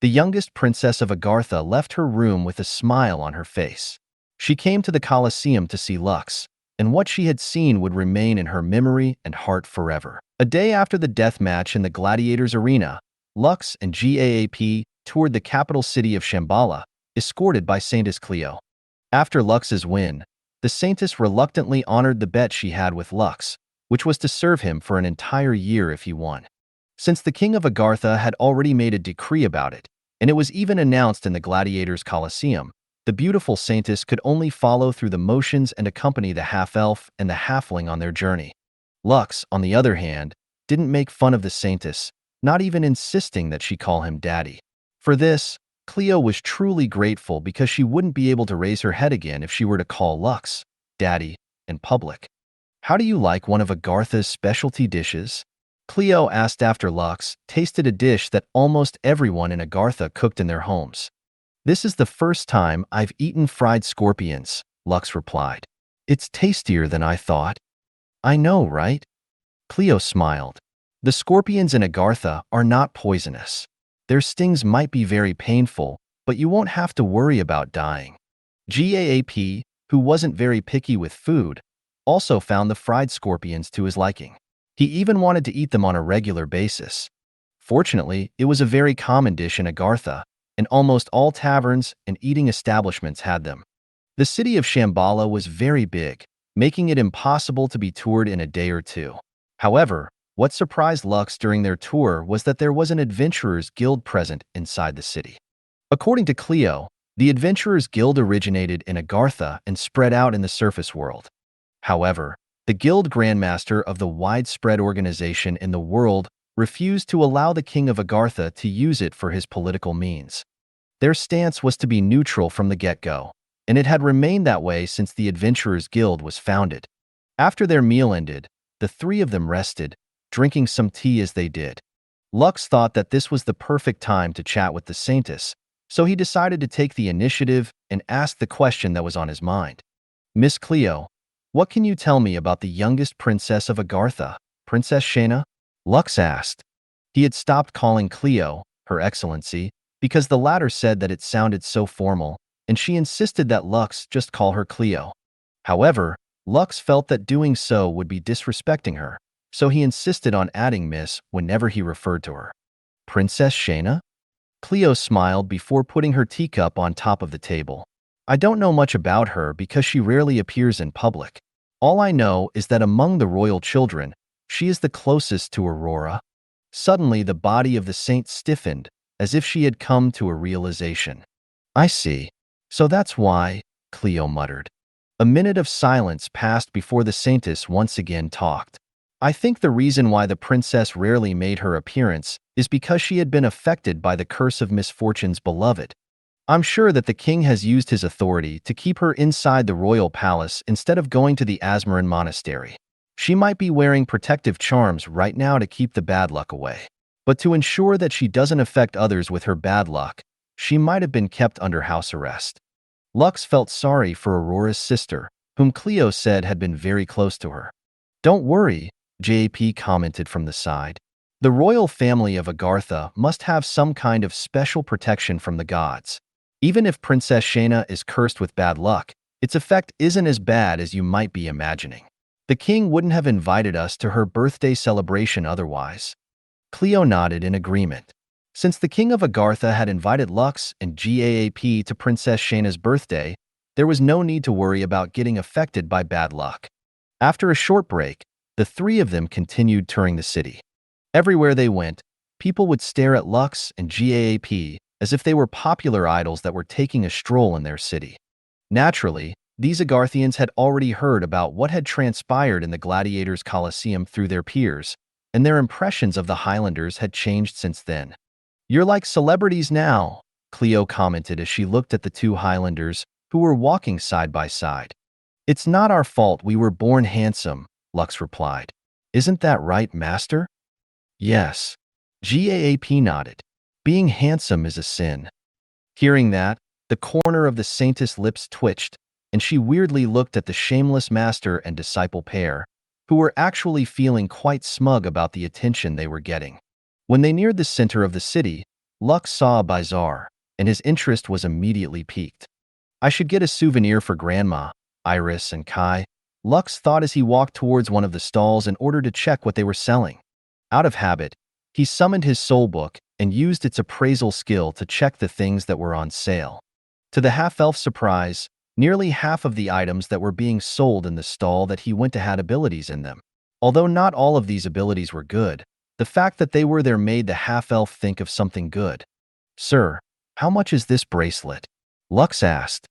The youngest princess of Agartha left her room with a smile on her face. She came to the Colosseum to see Lux, and what she had seen would remain in her memory and heart forever. A day after the death match in the Gladiators Arena, Lux and GAAP toured the capital city of Shambhala, escorted by Saintess Cleo. After Lux's win, the Saintess reluctantly honored the bet she had with Lux, which was to serve him for an entire year if he won. Since the king of Agartha had already made a decree about it, and it was even announced in the Gladiators Colosseum, the beautiful Saintess could only follow through the motions and accompany the half-elf and the halfling on their journey. Lux, on the other hand, didn't make fun of the Saintess, not even insisting that she call him daddy. For this, Cleo was truly grateful because she wouldn't be able to raise her head again if she were to call Lux daddy in public. How do you like one of Agartha's specialty dishes? Cleo asked after Lux tasted a dish that almost everyone in Agartha cooked in their homes. This is the first time I've eaten fried scorpions, Lux replied. It's tastier than I thought. I know, right? Cleo smiled. The scorpions in Agartha are not poisonous. Their stings might be very painful, but you won't have to worry about dying. GAAP, who wasn't very picky with food, also found the fried scorpions to his liking. He even wanted to eat them on a regular basis. Fortunately, it was a very common dish in Agartha, and almost all taverns and eating establishments had them. The city of Shambhala was very big, making it impossible to be toured in a day or two. However, what surprised Lux during their tour was that there was an Adventurers Guild present inside the city. According to Cleo, the Adventurers Guild originated in Agartha and spread out in the surface world. However, the Guild Grandmaster of the widespread organization in the world refused to allow the King of Agartha to use it for his political means. Their stance was to be neutral from the get-go, and it had remained that way since the Adventurers Guild was founded. After their meal ended, the three of them rested, drinking some tea as they did. Lux thought that this was the perfect time to chat with the Saintess, so he decided to take the initiative and ask the question that was on his mind. Miss Cleo, what can you tell me about the youngest princess of Agartha? Princess Shayna? Lux asked. He had stopped calling Cleo, Her Excellency, because the latter said that it sounded so formal, and she insisted that Lux just call her Cleo. However, Lux felt that doing so would be disrespecting her, so he insisted on adding Miss whenever he referred to her. Princess Shayna? Cleo smiled before putting her teacup on top of the table. I don't know much about her because she rarely appears in public. All I know is that among the royal children, she is the closest to Aurora. Suddenly, the body of the saint stiffened, as if she had come to a realization. I see. So that's why, Cleo muttered. A minute of silence passed before the saintess once again talked. I think the reason why the princess rarely made her appearance is because she had been affected by the curse of misfortune's beloved. I'm sure that the king has used his authority to keep her inside the royal palace instead of going to the Asmaran monastery. She might be wearing protective charms right now to keep the bad luck away. But to ensure that she doesn't affect others with her bad luck, she might have been kept under house arrest. Lux felt sorry for Aurora's sister, whom Cleo said had been very close to her. Don't worry, JAP commented from the side. The royal family of Agartha must have some kind of special protection from the gods. Even if Princess Shayna is cursed with bad luck, its effect isn't as bad as you might be imagining. The king wouldn't have invited us to her birthday celebration otherwise. Cleo nodded in agreement. Since the king of Agartha had invited Lux and GAAP to Princess Shayna's birthday, there was no need to worry about getting affected by bad luck. After a short break, the three of them continued touring the city. Everywhere they went, people would stare at Lux and GAAP as if they were popular idols that were taking a stroll in their city. Naturally, these Agarthians had already heard about what had transpired in the Gladiators' Colosseum through their peers, and their impressions of the Highlanders had changed since then. You're like celebrities now, Cleo commented as she looked at the two Highlanders who were walking side by side. It's not our fault we were born handsome, Lux replied. Isn't that right, Master? Yes. GAAP nodded. Being handsome is a sin. Hearing that, the corner of the saintess' lips twitched, and she weirdly looked at the shameless master and disciple pair, who were actually feeling quite smug about the attention they were getting. When they neared the center of the city, Lux saw a bazaar, and his interest was immediately piqued. I should get a souvenir for Grandma, Iris, and Kai, Lux thought as he walked towards one of the stalls in order to check what they were selling. Out of habit, he summoned his soul book and used its appraisal skill to check the things that were on sale. To the half-elf's surprise, nearly half of the items that were being sold in the stall that he went to had abilities in them. Although not all of these abilities were good, the fact that they were there made the half-elf think of something good. Sir, how much is this bracelet? Lux asked.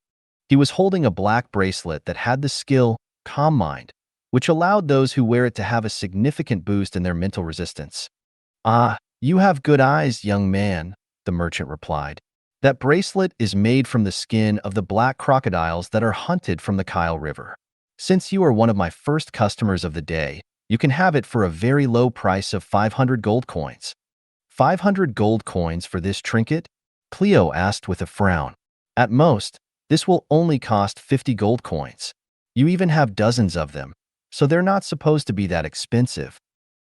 He was holding a black bracelet that had the skill, Calm Mind, which allowed those who wear it to have a significant boost in their mental resistance. Ah, you have good eyes, young man, the merchant replied. That bracelet is made from the skin of the black crocodiles that are hunted from the Kyle River. Since you are one of my first customers of the day, you can have it for a very low price of 500 gold coins. 500 gold coins for this trinket? Cleo asked with a frown. At most, this will only cost 50 gold coins. You even have dozens of them, so they're not supposed to be that expensive.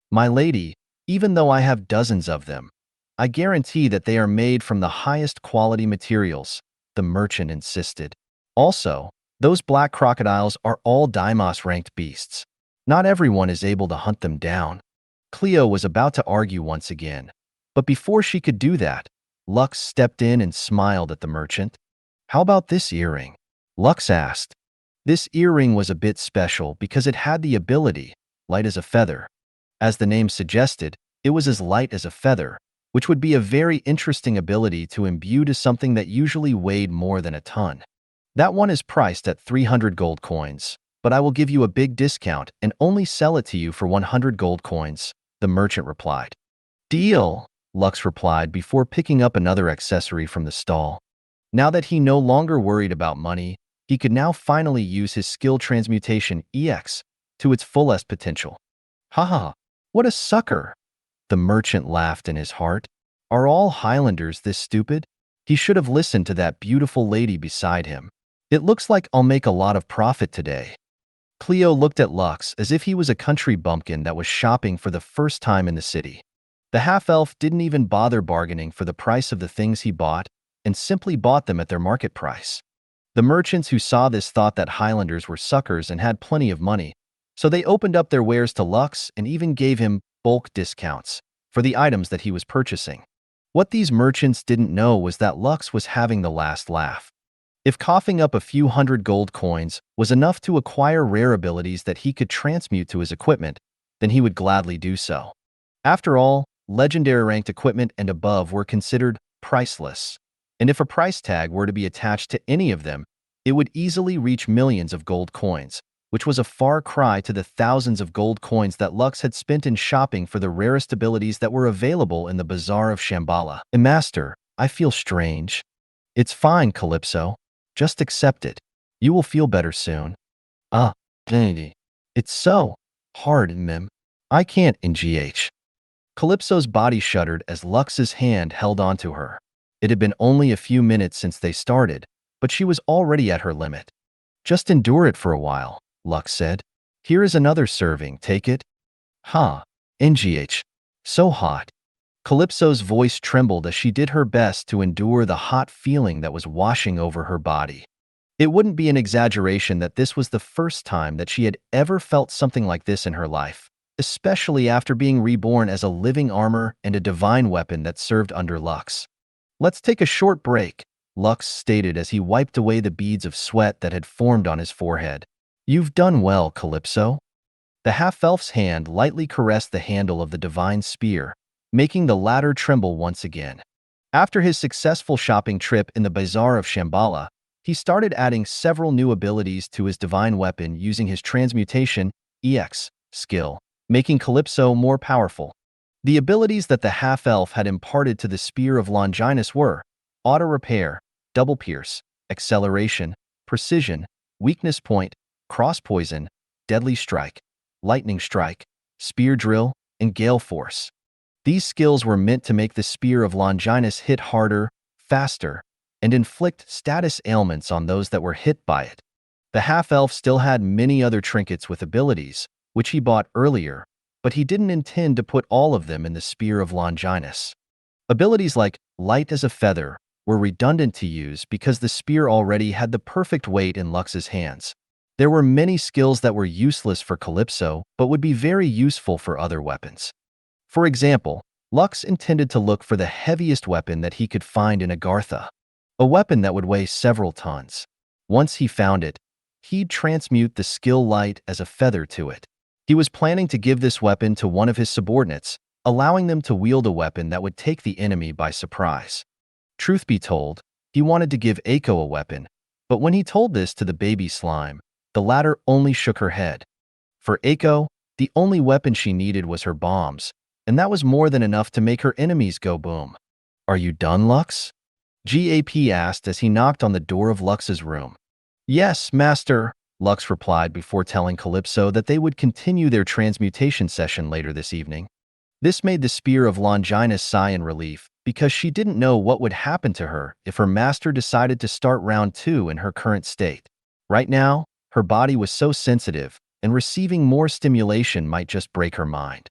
My lady, even though I have dozens of them, I guarantee that they are made from the highest quality materials, the merchant insisted. Also, those black crocodiles are all Deimos-ranked beasts. Not everyone is able to hunt them down. Cleo was about to argue once again, but before she could do that, Lux stepped in and smiled at the merchant. How about this earring? Lux asked. This earring was a bit special because it had the ability, light as a feather. As the name suggested, it was as light as a feather, which would be a very interesting ability to imbue to something that usually weighed more than a ton. That one is priced at 300 gold coins, but I will give you a big discount and only sell it to you for 100 gold coins, the merchant replied. Deal, Lux replied before picking up another accessory from the stall. Now that he no longer worried about money, he could now finally use his skill transmutation EX to its fullest potential. Haha, what a sucker! The merchant laughed in his heart. Are all Highlanders this stupid? He should have listened to that beautiful lady beside him. It looks like I'll make a lot of profit today. Cleo looked at Lux as if he was a country bumpkin that was shopping for the first time in the city. The half-elf didn't even bother bargaining for the price of the things he bought and simply bought them at their market price. The merchants who saw this thought that Highlanders were suckers and had plenty of money, so they opened up their wares to Lux and even gave him bulk discounts for the items that he was purchasing. What these merchants didn't know was that Lux was having the last laugh. If coughing up a few hundred gold coins was enough to acquire rare abilities that he could transmute to his equipment, then he would gladly do so. After all, legendary ranked equipment and above were considered priceless, and if a price tag were to be attached to any of them, it would easily reach millions of gold coins, which was a far cry to the thousands of gold coins that Lux had spent in shopping for the rarest abilities that were available in the Bazaar of Shambhala. Master, I feel strange. It's fine, Calypso. Just accept it. You will feel better soon. Dandy. It's so hard, Mim. I can't, NGH. Calypso's body shuddered as Lux's hand held onto her. It had been only a few minutes since they started, but she was already at her limit. Just endure it for a while, Lux said. Here is another serving, take it. NGH. So hot. Calypso's voice trembled as she did her best to endure the hot feeling that was washing over her body. It wouldn't be an exaggeration that this was the first time that she had ever felt something like this in her life, especially after being reborn as a living armor and a divine weapon that served under Lux. Let's take a short break, Lux stated as he wiped away the beads of sweat that had formed on his forehead. You've done well, Calypso. The half-elf's hand lightly caressed the handle of the divine spear, making the latter tremble once again. After his successful shopping trip in the Bazaar of Shambhala, he started adding several new abilities to his divine weapon using his transmutation EX skill, making Calypso more powerful. The abilities that the half-elf had imparted to the Spear of Longinus were auto-repair, double pierce, acceleration, precision, weakness point, cross-poison, deadly strike, lightning strike, spear drill, and gale force. These skills were meant to make the Spear of Longinus hit harder, faster, and inflict status ailments on those that were hit by it. The half-elf still had many other trinkets with abilities, which he bought earlier, but he didn't intend to put all of them in the Spear of Longinus. Abilities like light as a feather were redundant to use because the spear already had the perfect weight in Lux's hands. There were many skills that were useless for Calypso, but would be very useful for other weapons. For example, Lux intended to look for the heaviest weapon that he could find in Agartha, a weapon that would weigh several tons. Once he found it, he'd transmute the skill light as a feather to it. He was planning to give this weapon to one of his subordinates, allowing them to wield a weapon that would take the enemy by surprise. Truth be told, he wanted to give Eiko a weapon, but when he told this to the baby slime, the latter only shook her head. For Eiko, the only weapon she needed was her bombs, and that was more than enough to make her enemies go boom. Are you done, Lux? GAP asked as he knocked on the door of Lux's room. Yes, master, Lux replied before telling Calypso that they would continue their transmutation session later this evening. This made the Spear of Longinus sigh in relief because she didn't know what would happen to her if her master decided to start round 2 in her current state. Right now, her body was so sensitive, and receiving more stimulation might just break her mind.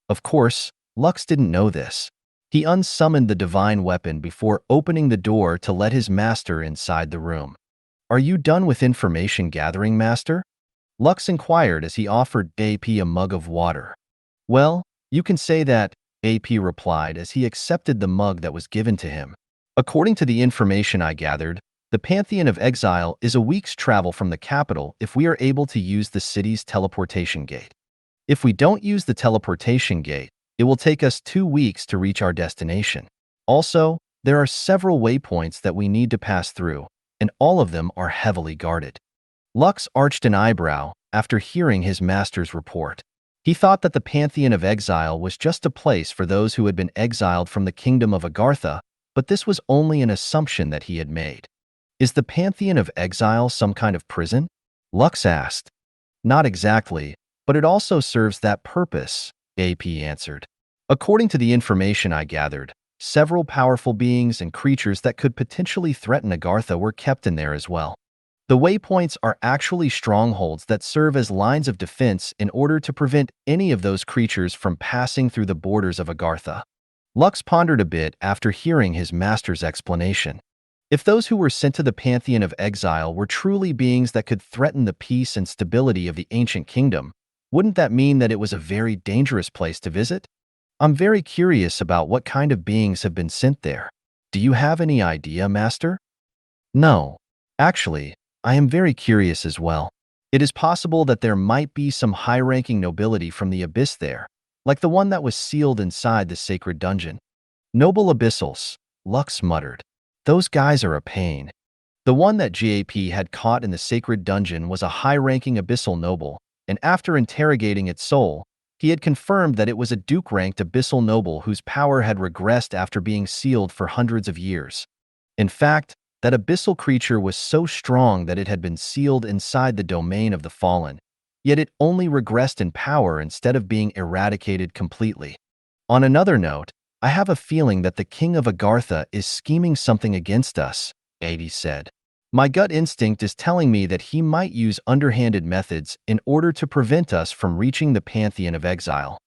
Of course, Lux didn't know this. He unsummoned the divine weapon before opening the door to let his master inside the room. Are you done with information gathering, master? Lux inquired as he offered AP a mug of water. Well, you can say that, AP replied as he accepted the mug that was given to him. According to the information I gathered, the Pantheon of Exile is a week's travel from the capital if we are able to use the city's teleportation gate. If we don't use the teleportation gate, it will take us 2 weeks to reach our destination. Also, there are several waypoints that we need to pass through, and all of them are heavily guarded. Lux arched an eyebrow after hearing his master's report. He thought that the Pantheon of Exile was just a place for those who had been exiled from the kingdom of Agartha, but this was only an assumption that he had made. Is the Pantheon of Exile some kind of prison? Lux asked. Not exactly, but it also serves that purpose, AP answered. According to the information I gathered, several powerful beings and creatures that could potentially threaten Agartha were kept in there as well. The waypoints are actually strongholds that serve as lines of defense in order to prevent any of those creatures from passing through the borders of Agartha. Lux pondered a bit after hearing his master's explanation. If those who were sent to the Pantheon of Exile were truly beings that could threaten the peace and stability of the ancient kingdom, wouldn't that mean that it was a very dangerous place to visit? I'm very curious about what kind of beings have been sent there. Do you have any idea, Master? No. Actually, I am very curious as well. It is possible that there might be some high-ranking nobility from the Abyss there, like the one that was sealed inside the sacred dungeon. Noble Abyssals, Lux muttered. Those guys are a pain. The one that GAP had caught in the sacred dungeon was a high-ranking abyssal noble, and after interrogating its soul, he had confirmed that it was a duke-ranked abyssal noble whose power had regressed after being sealed for hundreds of years. In fact, that abyssal creature was so strong that it had been sealed inside the domain of the fallen, yet it only regressed in power instead of being eradicated completely. On another note, I have a feeling that the king of Agartha is scheming something against us, Adi said. My gut instinct is telling me that he might use underhanded methods in order to prevent us from reaching the Pantheon of Exile.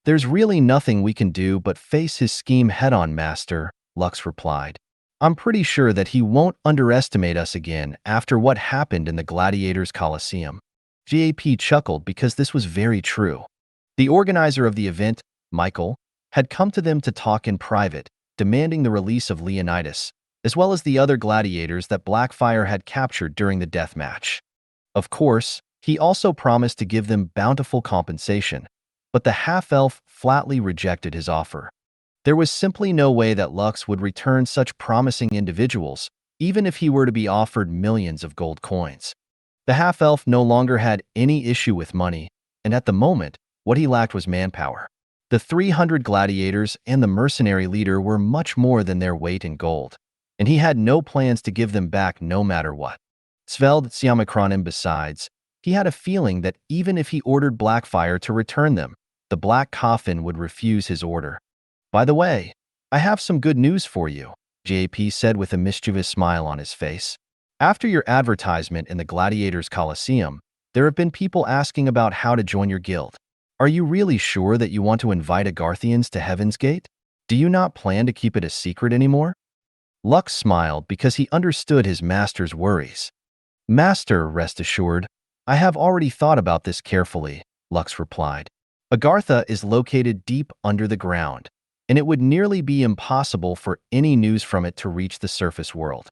There's really nothing we can do but face his scheme head-on, Master, Lux replied. I'm pretty sure that he won't underestimate us again after what happened in the Gladiators' Colosseum. GAP chuckled because this was very true. The organizer of the event, Michael, had come to them to talk in private, demanding the release of Leonitis, as well as the other gladiators that Blackfire had captured during the death match. Of course, he also promised to give them bountiful compensation, but the half-elf flatly rejected his offer. There was simply no way that Lux would return such promising individuals, even if he were to be offered millions of gold coins. The half-elf no longer had any issue with money, and at the moment, what he lacked was manpower. The 300 gladiators and the mercenary leader were much more than their weight in gold, and he had no plans to give them back no matter what. Sveld Siamakronim besides, he had a feeling that even if he ordered Blackfire to return them, the Black Coffin would refuse his order. By the way, I have some good news for you, JP said with a mischievous smile on his face. After your advertisement in the Gladiators' Colosseum, there have been people asking about how to join your guild. Are you really sure that you want to invite Agarthians to Heaven's Gate? Do you not plan to keep it a secret anymore? Lux smiled because he understood his master's worries. Master, rest assured, I have already thought about this carefully, Lux replied. Agartha is located deep under the ground, and it would nearly be impossible for any news from it to reach the surface world.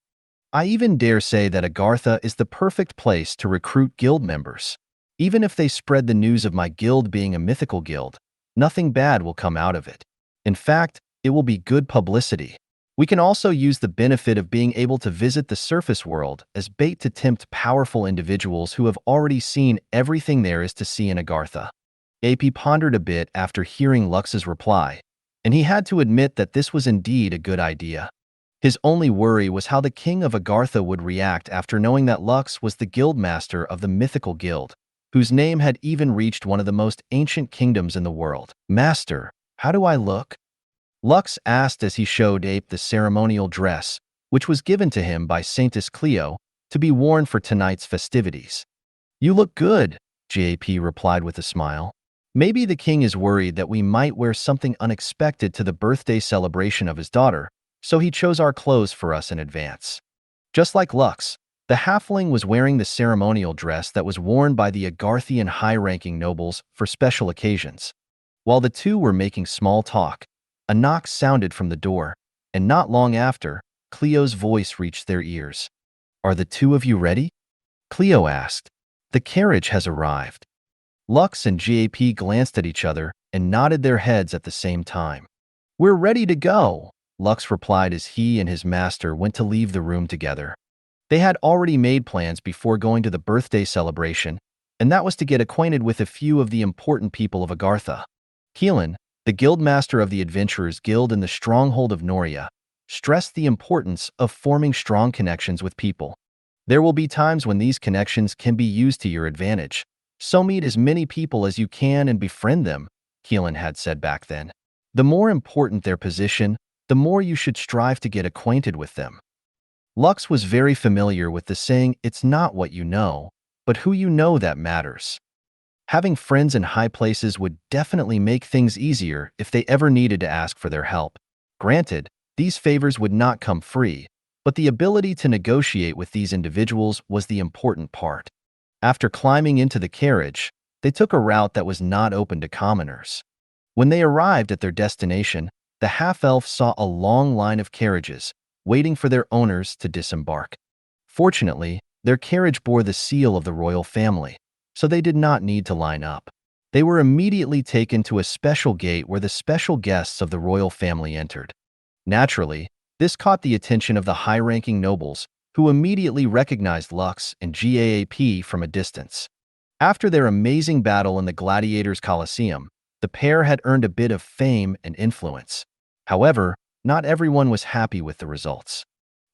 I even dare say that Agartha is the perfect place to recruit guild members. Even if they spread the news of my guild being a mythical guild, nothing bad will come out of it. In fact, it will be good publicity. We can also use the benefit of being able to visit the surface world as bait to tempt powerful individuals who have already seen everything there is to see in Agartha. AP pondered a bit after hearing Lux's reply, and he had to admit that this was indeed a good idea. His only worry was how the king of Agartha would react after knowing that Lux was the guildmaster of the mythical guild, whose name had even reached one of the most ancient kingdoms in the world. Master, how do I look? Lux asked as he showed Ape the ceremonial dress, which was given to him by Saintess Cleo to be worn for tonight's festivities. You look good, JP replied with a smile. Maybe the king is worried that we might wear something unexpected to the birthday celebration of his daughter, so he chose our clothes for us in advance. Just like Lux, the halfling was wearing the ceremonial dress that was worn by the Agarthian high-ranking nobles for special occasions. While the two were making small talk, a knock sounded from the door, and not long after, Cleo's voice reached their ears. Are the two of you ready? Cleo asked. The carriage has arrived. Lux and GAP glanced at each other and nodded their heads at the same time. We're ready to go, Lux replied as he and his master went to leave the room together. They had already made plans before going to the birthday celebration, and that was to get acquainted with a few of the important people of Agartha. Keelan, the guildmaster of the Adventurers Guild in the stronghold of Noria, stressed the importance of forming strong connections with people. There will be times when these connections can be used to your advantage, so meet as many people as you can and befriend them, Keelan had said back then. The more important their position, the more you should strive to get acquainted with them. Lux was very familiar with the saying, "It's not what you know, but who you know that matters." Having friends in high places would definitely make things easier if they ever needed to ask for their help. Granted, these favors would not come free, but the ability to negotiate with these individuals was the important part. After climbing into the carriage, they took a route that was not open to commoners. When they arrived at their destination, the half-elf saw a long line of carriages, waiting for their owners to disembark. Fortunately, their carriage bore the seal of the royal family, so they did not need to line up. They were immediately taken to a special gate where the special guests of the royal family entered. Naturally, this caught the attention of the high-ranking nobles, who immediately recognized Lux and GAAP from a distance. After their amazing battle in the Gladiators' Colosseum, the pair had earned a bit of fame and influence. However, not everyone was happy with the results.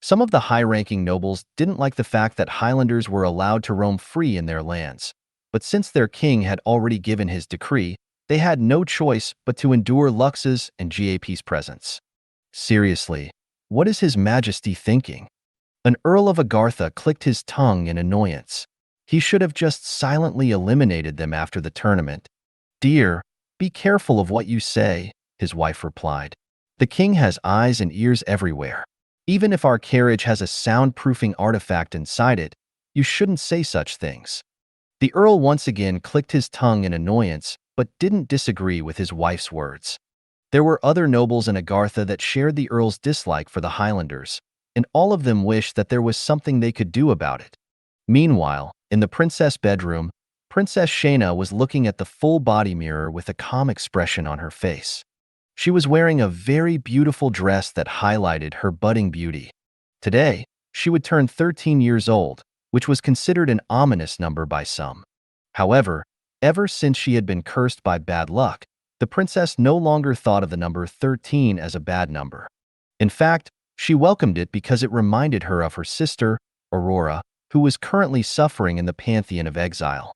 Some of the high-ranking nobles didn't like the fact that Highlanders were allowed to roam free in their lands, but since their king had already given his decree, they had no choice but to endure Lux's and GAP's presence. Seriously, what is His Majesty thinking? An Earl of Agartha clicked his tongue in annoyance. He should have just silently eliminated them after the tournament. "Dear, be careful of what you say," his wife replied. "The king has eyes and ears everywhere. Even if our carriage has a soundproofing artifact inside it, you shouldn't say such things." The Earl once again clicked his tongue in annoyance, but didn't disagree with his wife's words. There were other nobles in Agartha that shared the Earl's dislike for the Highlanders, and all of them wished that there was something they could do about it. Meanwhile, in the princess bedroom, Princess Shayna was looking at the full body mirror with a calm expression on her face. She was wearing a very beautiful dress that highlighted her budding beauty. Today, she would turn 13 years old, which was considered an ominous number by some. However, ever since she had been cursed by bad luck, the princess no longer thought of the number 13 as a bad number. In fact, she welcomed it because it reminded her of her sister, Aurora, who was currently suffering in the Pantheon of Exile.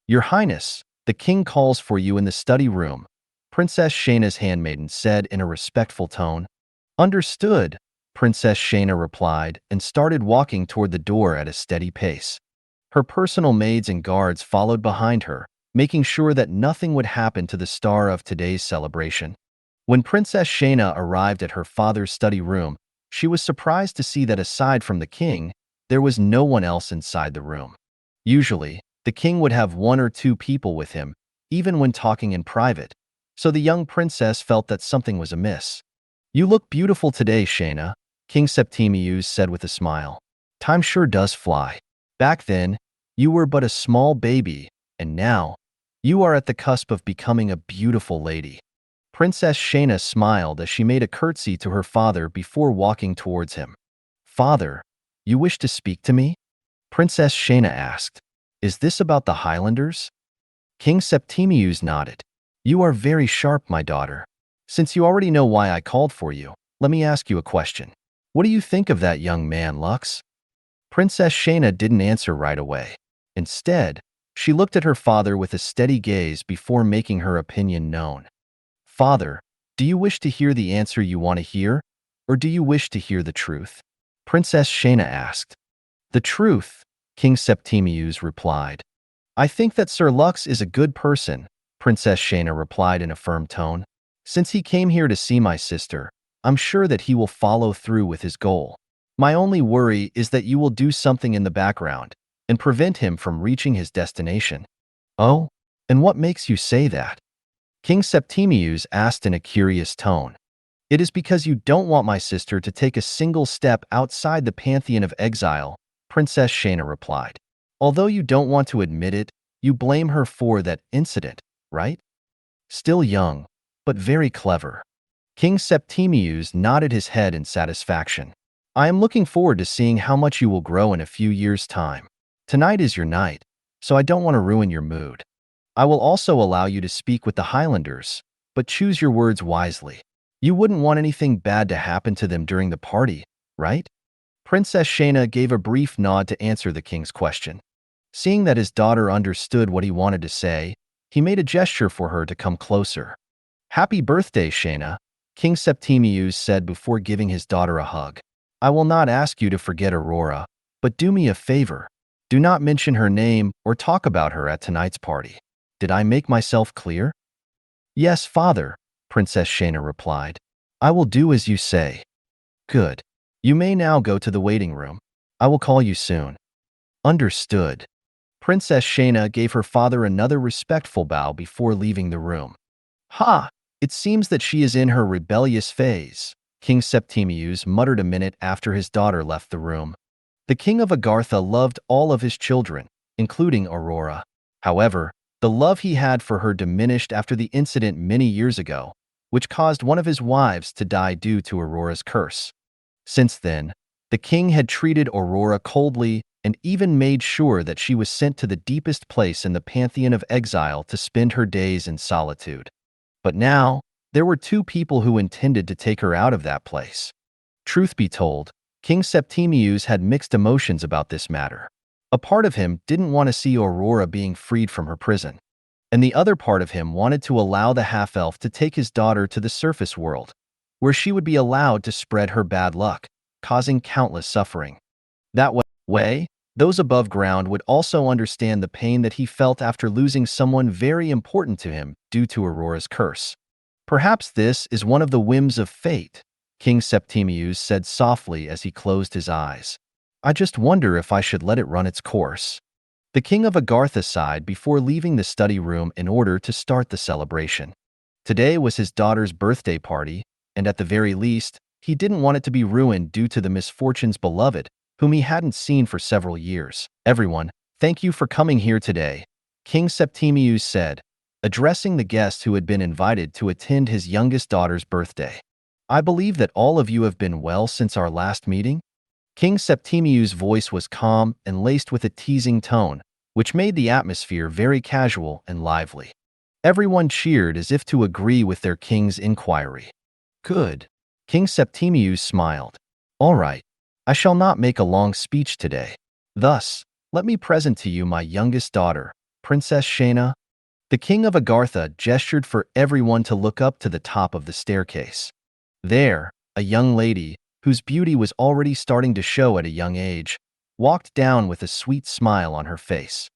"Your Highness, the king calls for you in the study room," Princess Shayna's handmaiden said in a respectful tone. "Understood," Princess Shayna replied and started walking toward the door at a steady pace. Her personal maids and guards followed behind her, making sure that nothing would happen to the star of today's celebration. When Princess Shayna arrived at her father's study room, she was surprised to see that aside from the king, there was no one else inside the room. Usually, the king would have one or two people with him, even when talking in private, so the young princess felt that something was amiss. "You look beautiful today, Shayna," King Septimius said with a smile. "Time sure does fly. Back then, you were but a small baby, and now, you are at the cusp of becoming a beautiful lady." Princess Shayna smiled as she made a curtsy to her father before walking towards him. "Father, you wish to speak to me?" Princess Shayna asked. "Is this about the Highlanders?" King Septimius nodded. "You are very sharp, my daughter. Since you already know why I called for you, let me ask you a question. What do you think of that young man, Lux?" Princess Shayna didn't answer right away. Instead, she looked at her father with a steady gaze before making her opinion known. "Father, do you wish to hear the answer you want to hear, or do you wish to hear the truth?" Princess Shayna asked. "The truth," King Septimius replied. "I think that Sir Lux is a good person," Princess Shayna replied in a firm tone. "Since he came here to see my sister, I'm sure that he will follow through with his goal. My only worry is that you will do something in the background and prevent him from reaching his destination." "Oh? And what makes you say that?" King Septimius asked in a curious tone. "It is because you don't want my sister to take a single step outside the Pantheon of Exile," Princess Shayna replied. "Although you don't want to admit it, you blame her for that incident, right? Still young, but very clever." King Septimius nodded his head in satisfaction. "I am looking forward to seeing how much you will grow in a few years' time. Tonight is your night, so I don't want to ruin your mood. I will also allow you to speak with the Highlanders, but choose your words wisely. You wouldn't want anything bad to happen to them during the party, right?" Princess Shayna gave a brief nod to answer the king's question. Seeing that his daughter understood what he wanted to say, he made a gesture for her to come closer. "Happy birthday, Shayna," King Septimius said before giving his daughter a hug. I will not ask you to forget Aurora, but do me a favor. Do not mention her name or talk about her at tonight's party. Did I make myself clear? Yes, father, Princess Shayna replied. I will do as you say. Good. You may now go to the waiting room. I will call you soon. Understood. Princess Shayna gave her father another respectful bow before leaving the room. Ha! It seems that she is in her rebellious phase, King Septimius muttered a minute after his daughter left the room. The king of Agartha loved all of his children, including Aurora. However, the love he had for her diminished after the incident many years ago, which caused one of his wives to die due to Aurora's curse. Since then, the king had treated Aurora coldly and even made sure that she was sent to the deepest place in the pantheon of exile to spend her days in solitude. But now, there were two people who intended to take her out of that place. Truth be told, King Septimius had mixed emotions about this matter. A part of him didn't want to see Aurora being freed from her prison, and the other part of him wanted to allow the half-elf to take his daughter to the surface world, where she would be allowed to spread her bad luck, causing countless suffering. That way, those above ground would also understand the pain that he felt after losing someone very important to him due to Aurora's curse. Perhaps this is one of the whims of fate, King Septimius said softly as he closed his eyes. I just wonder if I should let it run its course. The king of Agartha sighed before leaving the study room in order to start the celebration. Today was his daughter's birthday party, and at the very least, he didn't want it to be ruined due to the misfortunes beloved, whom he hadn't seen for several years. Everyone, thank you for coming here today, King Septimius said, addressing the guests who had been invited to attend his youngest daughter's birthday. I believe that all of you have been well since our last meeting? King Septimius' voice was calm and laced with a teasing tone, which made the atmosphere very casual and lively. Everyone cheered as if to agree with their king's inquiry. Good. King Septimius smiled. All right. I shall not make a long speech today. Thus, let me present to you my youngest daughter, Princess Shayna. The king of Agartha gestured for everyone to look up to the top of the staircase. There, a young lady, whose beauty was already starting to show at a young age, walked down with a sweet smile on her face.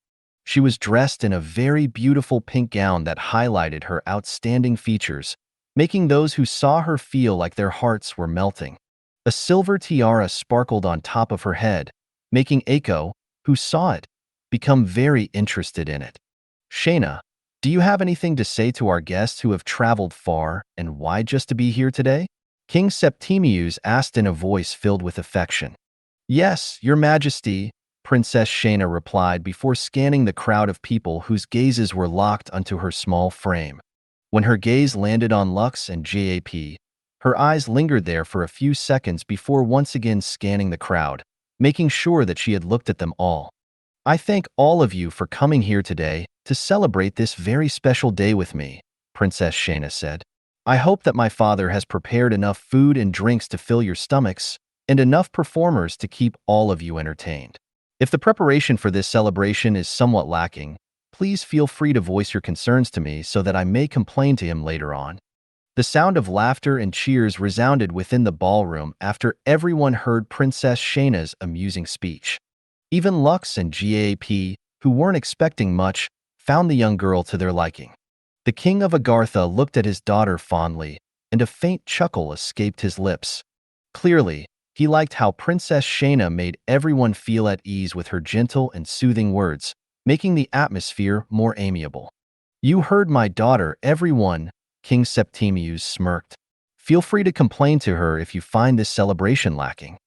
She was dressed in a very beautiful pink gown that highlighted her outstanding features, making those who saw her feel like their hearts were melting. A silver tiara sparkled on top of her head, making Eiko, who saw it, become very interested in it. Shayna, do you have anything to say to our guests who have traveled far and why just to be here today? King Septimius asked in a voice filled with affection. Yes, your majesty, Princess Shayna replied before scanning the crowd of people whose gazes were locked onto her small frame. When her gaze landed on Lux and JAP, her eyes lingered there for a few seconds before once again scanning the crowd, making sure that she had looked at them all. I thank all of you for coming here today to celebrate this very special day with me, Princess Shayna said. I hope that my father has prepared enough food and drinks to fill your stomachs and enough performers to keep all of you entertained. If the preparation for this celebration is somewhat lacking, please feel free to voice your concerns to me so that I may complain to him later on. The sound of laughter and cheers resounded within the ballroom after everyone heard Princess Shayna's amusing speech. Even Lux and GAP, who weren't expecting much, found the young girl to their liking. The king of Agartha looked at his daughter fondly, and a faint chuckle escaped his lips. Clearly, he liked how Princess Shayna made everyone feel at ease with her gentle and soothing words, making the atmosphere more amiable. You heard my daughter, everyone, King Septimius smirked. Feel free to complain to her if you find this celebration lacking.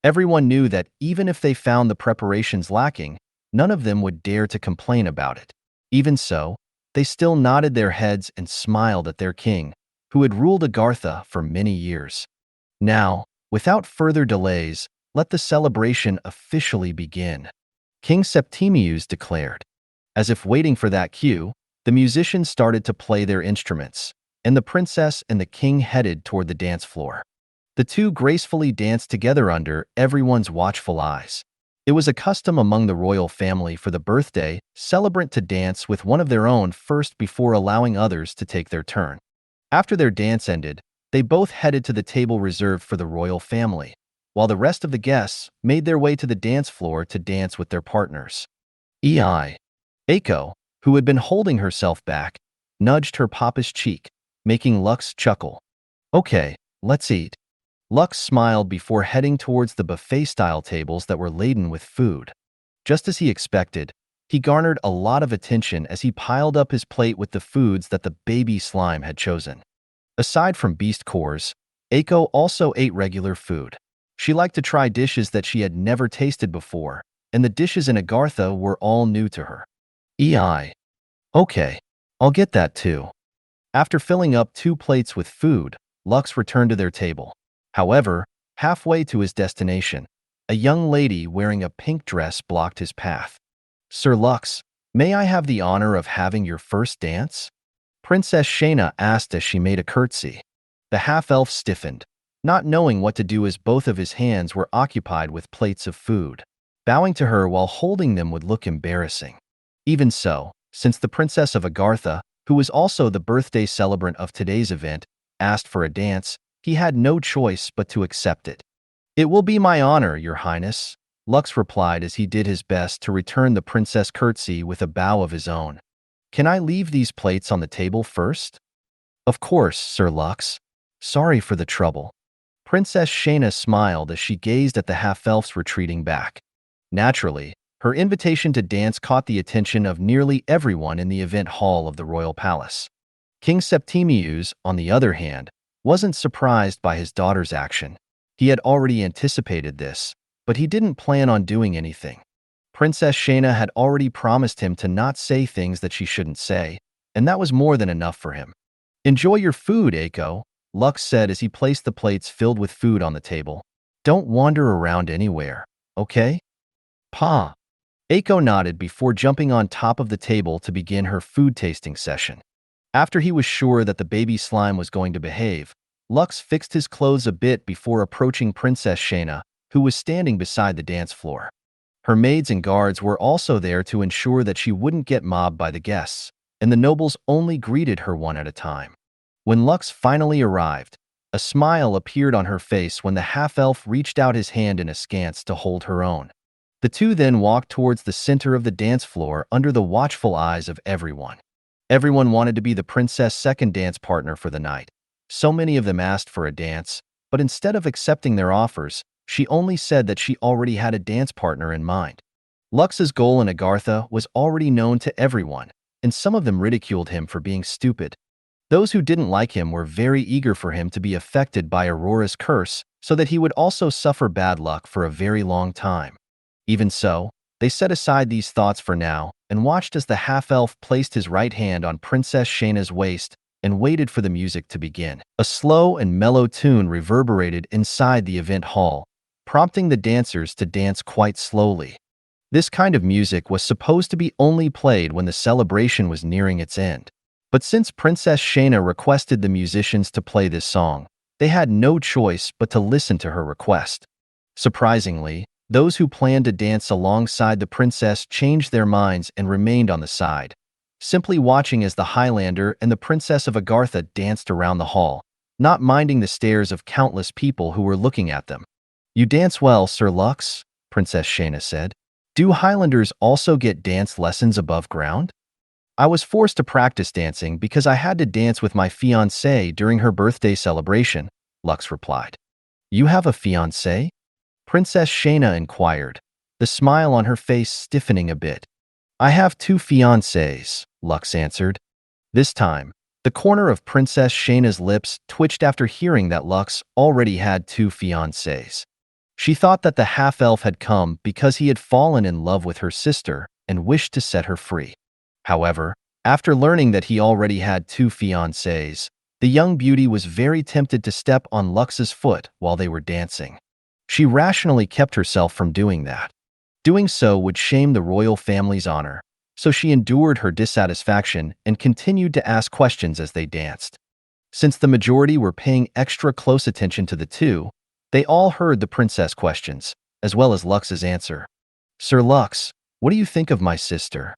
Everyone knew that even if they found the preparations lacking, none of them would dare to complain about it. Even so, they still nodded their heads and smiled at their king, who had ruled Agartha for many years. Now, without further delays, let the celebration officially begin, King Septimius declared. As if waiting for that cue, the musicians started to play their instruments, and the princess and the king headed toward the dance floor. The two gracefully danced together under everyone's watchful eyes. It was a custom among the royal family for the birthday celebrant to dance with one of their own first before allowing others to take their turn. After their dance ended, they both headed to the table reserved for the royal family, while the rest of the guests made their way to the dance floor to dance with their partners. Eiko, who had been holding herself back, nudged her papa's cheek, making Lux chuckle. Okay, let's eat. Lux smiled before heading towards the buffet-style tables that were laden with food. Just as he expected, he garnered a lot of attention as he piled up his plate with the foods that the baby slime had chosen. Aside from beast cores, Eiko also ate regular food. She liked to try dishes that she had never tasted before, and the dishes in Agartha were all new to her. Okay, I'll get that too. After filling up 2 plates with food, Lux returned to their table. However, halfway to his destination, a young lady wearing a pink dress blocked his path. Sir Lux, may I have the honor of having your first dance? Princess Shayna asked as she made a curtsy. The half-elf stiffened, not knowing what to do as both of his hands were occupied with plates of food. Bowing to her while holding them would look embarrassing. Even so, since the Princess of Agartha, who was also the birthday celebrant of today's event, asked for a dance, he had no choice but to accept it. It will be my honor, Your Highness, Lux replied as he did his best to return the princess curtsy with a bow of his own. Can I leave these plates on the table first? Of course, Sir Lux. Sorry for the trouble. Princess Shayna smiled as she gazed at the half-elves retreating back. Naturally, her invitation to dance caught the attention of nearly everyone in the event hall of the royal palace. King Septimius, on the other hand, wasn't surprised by his daughter's action. He had already anticipated this, but he didn't plan on doing anything. Princess Shayna had already promised him to not say things that she shouldn't say, and that was more than enough for him. Enjoy your food, Eiko, Lux said as he placed the plates filled with food on the table. Don't wander around anywhere, okay? Pa. Eiko nodded before jumping on top of the table to begin her food tasting session. After he was sure that the baby slime was going to behave, Lux fixed his clothes a bit before approaching Princess Shayna, who was standing beside the dance floor. Her maids and guards were also there to ensure that she wouldn't get mobbed by the guests, and the nobles only greeted her one at a time. When Lux finally arrived, a smile appeared on her face when the half-elf reached out his hand in askance to hold her own. The two then walked towards the center of the dance floor under the watchful eyes of everyone. Everyone wanted to be the princess' second dance partner for the night. So many of them asked for a dance, but instead of accepting their offers, she only said that she already had a dance partner in mind. Lux's goal in Agartha was already known to everyone, and some of them ridiculed him for being stupid. Those who didn't like him were very eager for him to be affected by Aurora's curse so that he would also suffer bad luck for a very long time. Even so, they set aside these thoughts for now and watched as the half-elf placed his right hand on Princess Shayna's waist and waited for the music to begin. A slow and mellow tune reverberated inside the event hall, prompting the dancers to dance quite slowly. This kind of music was supposed to be only played when the celebration was nearing its end. But since Princess Shayna requested the musicians to play this song, they had no choice but to listen to her request. Surprisingly, those who planned to dance alongside the princess changed their minds and remained on the side, simply watching as the Highlander and the Princess of Agartha danced around the hall, not minding the stares of countless people who were looking at them. You dance well, Sir Lux, Princess Shayna said. Do Highlanders also get dance lessons above ground? I was forced to practice dancing because I had to dance with my fiancée during her birthday celebration, Lux replied. You have a fiancé? Princess Shayna inquired, the smile on her face stiffening a bit. I have 2 fiancés, Lux answered. This time, the corner of Princess Shayna's lips twitched after hearing that Lux already had 2 fiancés. She thought that the half-elf had come because he had fallen in love with her sister and wished to set her free. However, after learning that he already had 2 fiancés, the young beauty was very tempted to step on Lux's foot while they were dancing. She rationally kept herself from doing that. Doing so would shame the royal family's honor, so she endured her dissatisfaction and continued to ask questions as they danced. Since the majority were paying extra close attention to the two, they all heard the princess questions, as well as Lux's answer. Sir Lux, what do you think of my sister?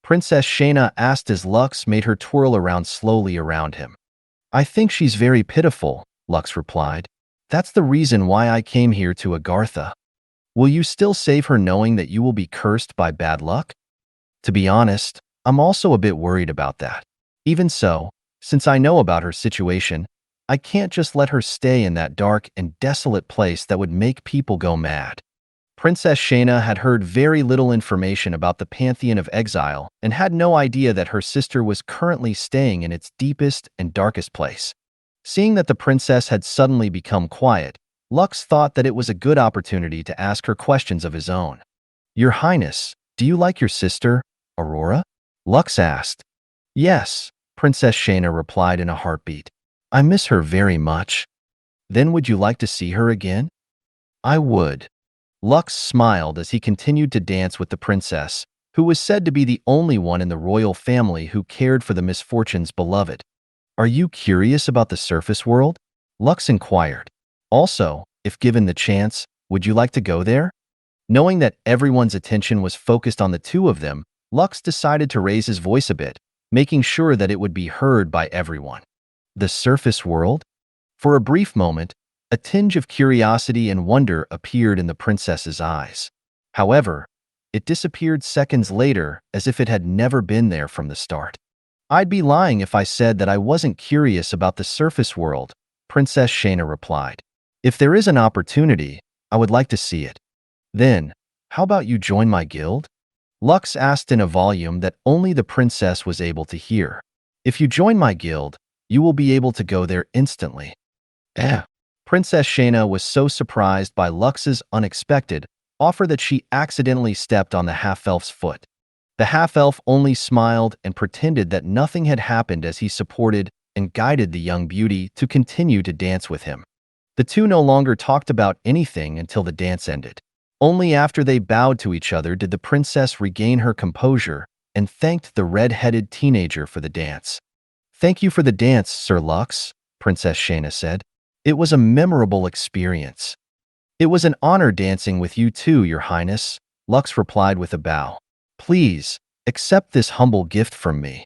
Princess Shayna asked as Lux made her twirl around slowly around him. I think she's very pitiful, Lux replied. That's the reason why I came here to Agartha. Will you still save her knowing that you will be cursed by bad luck? To be honest, I'm also a bit worried about that. Even so, since I know about her situation, I can't just let her stay in that dark and desolate place that would make people go mad. Princess Shayna had heard very little information about the Pantheon of Exile and had no idea that her sister was currently staying in its deepest and darkest place. Seeing that the princess had suddenly become quiet, Lux thought that it was a good opportunity to ask her questions of his own. "Your Highness, do you like your sister, Aurora?" Lux asked. "Yes," Princess Shayna replied in a heartbeat. "I miss her very much." "Then would you like to see her again?" "I would." Lux smiled as he continued to dance with the princess, who was said to be the only one in the royal family who cared for the misfortunes beloved. "Are you curious about the surface world?" Lux inquired. "Also, if given the chance, would you like to go there?" Knowing that everyone's attention was focused on the two of them, Lux decided to raise his voice a bit, making sure that it would be heard by everyone. "The surface world?" For a brief moment, a tinge of curiosity and wonder appeared in the princess's eyes. However, it disappeared seconds later as if it had never been there from the start. "I'd be lying if I said that I wasn't curious about the surface world," Princess Shayna replied. "If there is an opportunity, I would like to see it." "Then, how about you join my guild?" Lux asked in a volume that only the princess was able to hear. "If you join my guild, you will be able to go there instantly." Princess Shayna was so surprised by Lux's unexpected offer that she accidentally stepped on the half-elf's foot. The half-elf only smiled and pretended that nothing had happened as he supported and guided the young beauty to continue to dance with him. The two no longer talked about anything until the dance ended. Only after they bowed to each other did the princess regain her composure and thanked the red-headed teenager for the dance. "Thank you for the dance, Sir Lux," Princess Shayna said. "It was a memorable experience." "It was an honor dancing with you too, Your Highness," Lux replied with a bow. "Please, accept this humble gift from me."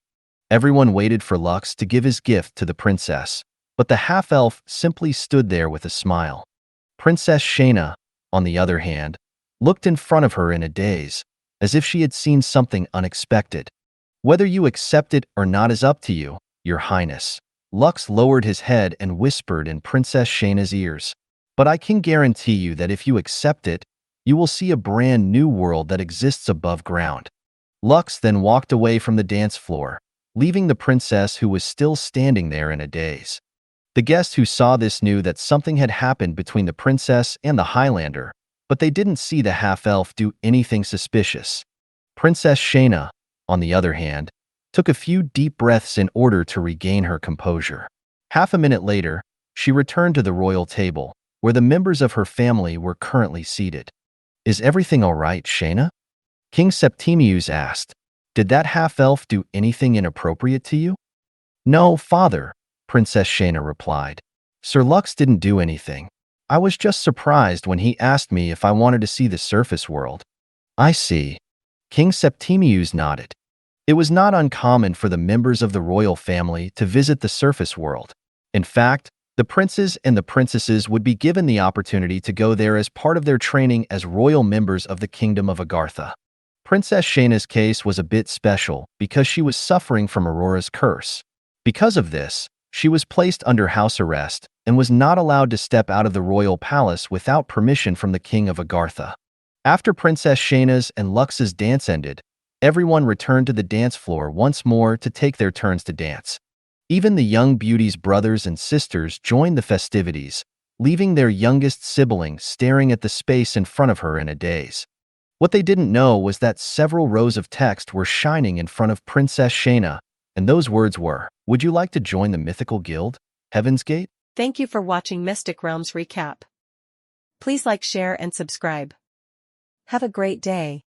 Everyone waited for Lux to give his gift to the princess, but the half-elf simply stood there with a smile. Princess Shayna, on the other hand, looked in front of her in a daze, as if she had seen something unexpected. "Whether you accept it or not is up to you, Your Highness." Lux lowered his head and whispered in Princess Shayna's ears. "But I can guarantee you that if you accept it, you will see a brand new world that exists above ground." Lux then walked away from the dance floor, leaving the princess who was still standing there in a daze. The guests who saw this knew that something had happened between the princess and the Highlander, but they didn't see the half-elf do anything suspicious. Princess Shayna, on the other hand, took a few deep breaths in order to regain her composure. Half a minute later, she returned to the royal table, where the members of her family were currently seated. "Is everything all right, Shayna?" King Septimius asked. "Did that half-elf do anything inappropriate to you?" "No, father," Princess Shayna replied. "Sir Lux didn't do anything. I was just surprised when he asked me if I wanted to see the surface world." "I see." King Septimius nodded. It was not uncommon for the members of the royal family to visit the surface world. In fact, the princes and the princesses would be given the opportunity to go there as part of their training as royal members of the Kingdom of Agartha. Princess Shayna's case was a bit special because she was suffering from Aurora's curse. Because of this, she was placed under house arrest and was not allowed to step out of the royal palace without permission from the King of Agartha. After Princess Shayna's and Lux's dance ended, everyone returned to the dance floor once more to take their turns to dance. Even the young beauty's brothers and sisters joined the festivities, leaving their youngest sibling staring at the space in front of her in a daze. What they didn't know was that several rows of text were shining in front of Princess Shayna, and those words were, "Would you like to join the mythical guild, Heaven's Gate?" Thank you for watching Mystic Realms Recap. Please like, share, and subscribe. Have a great day.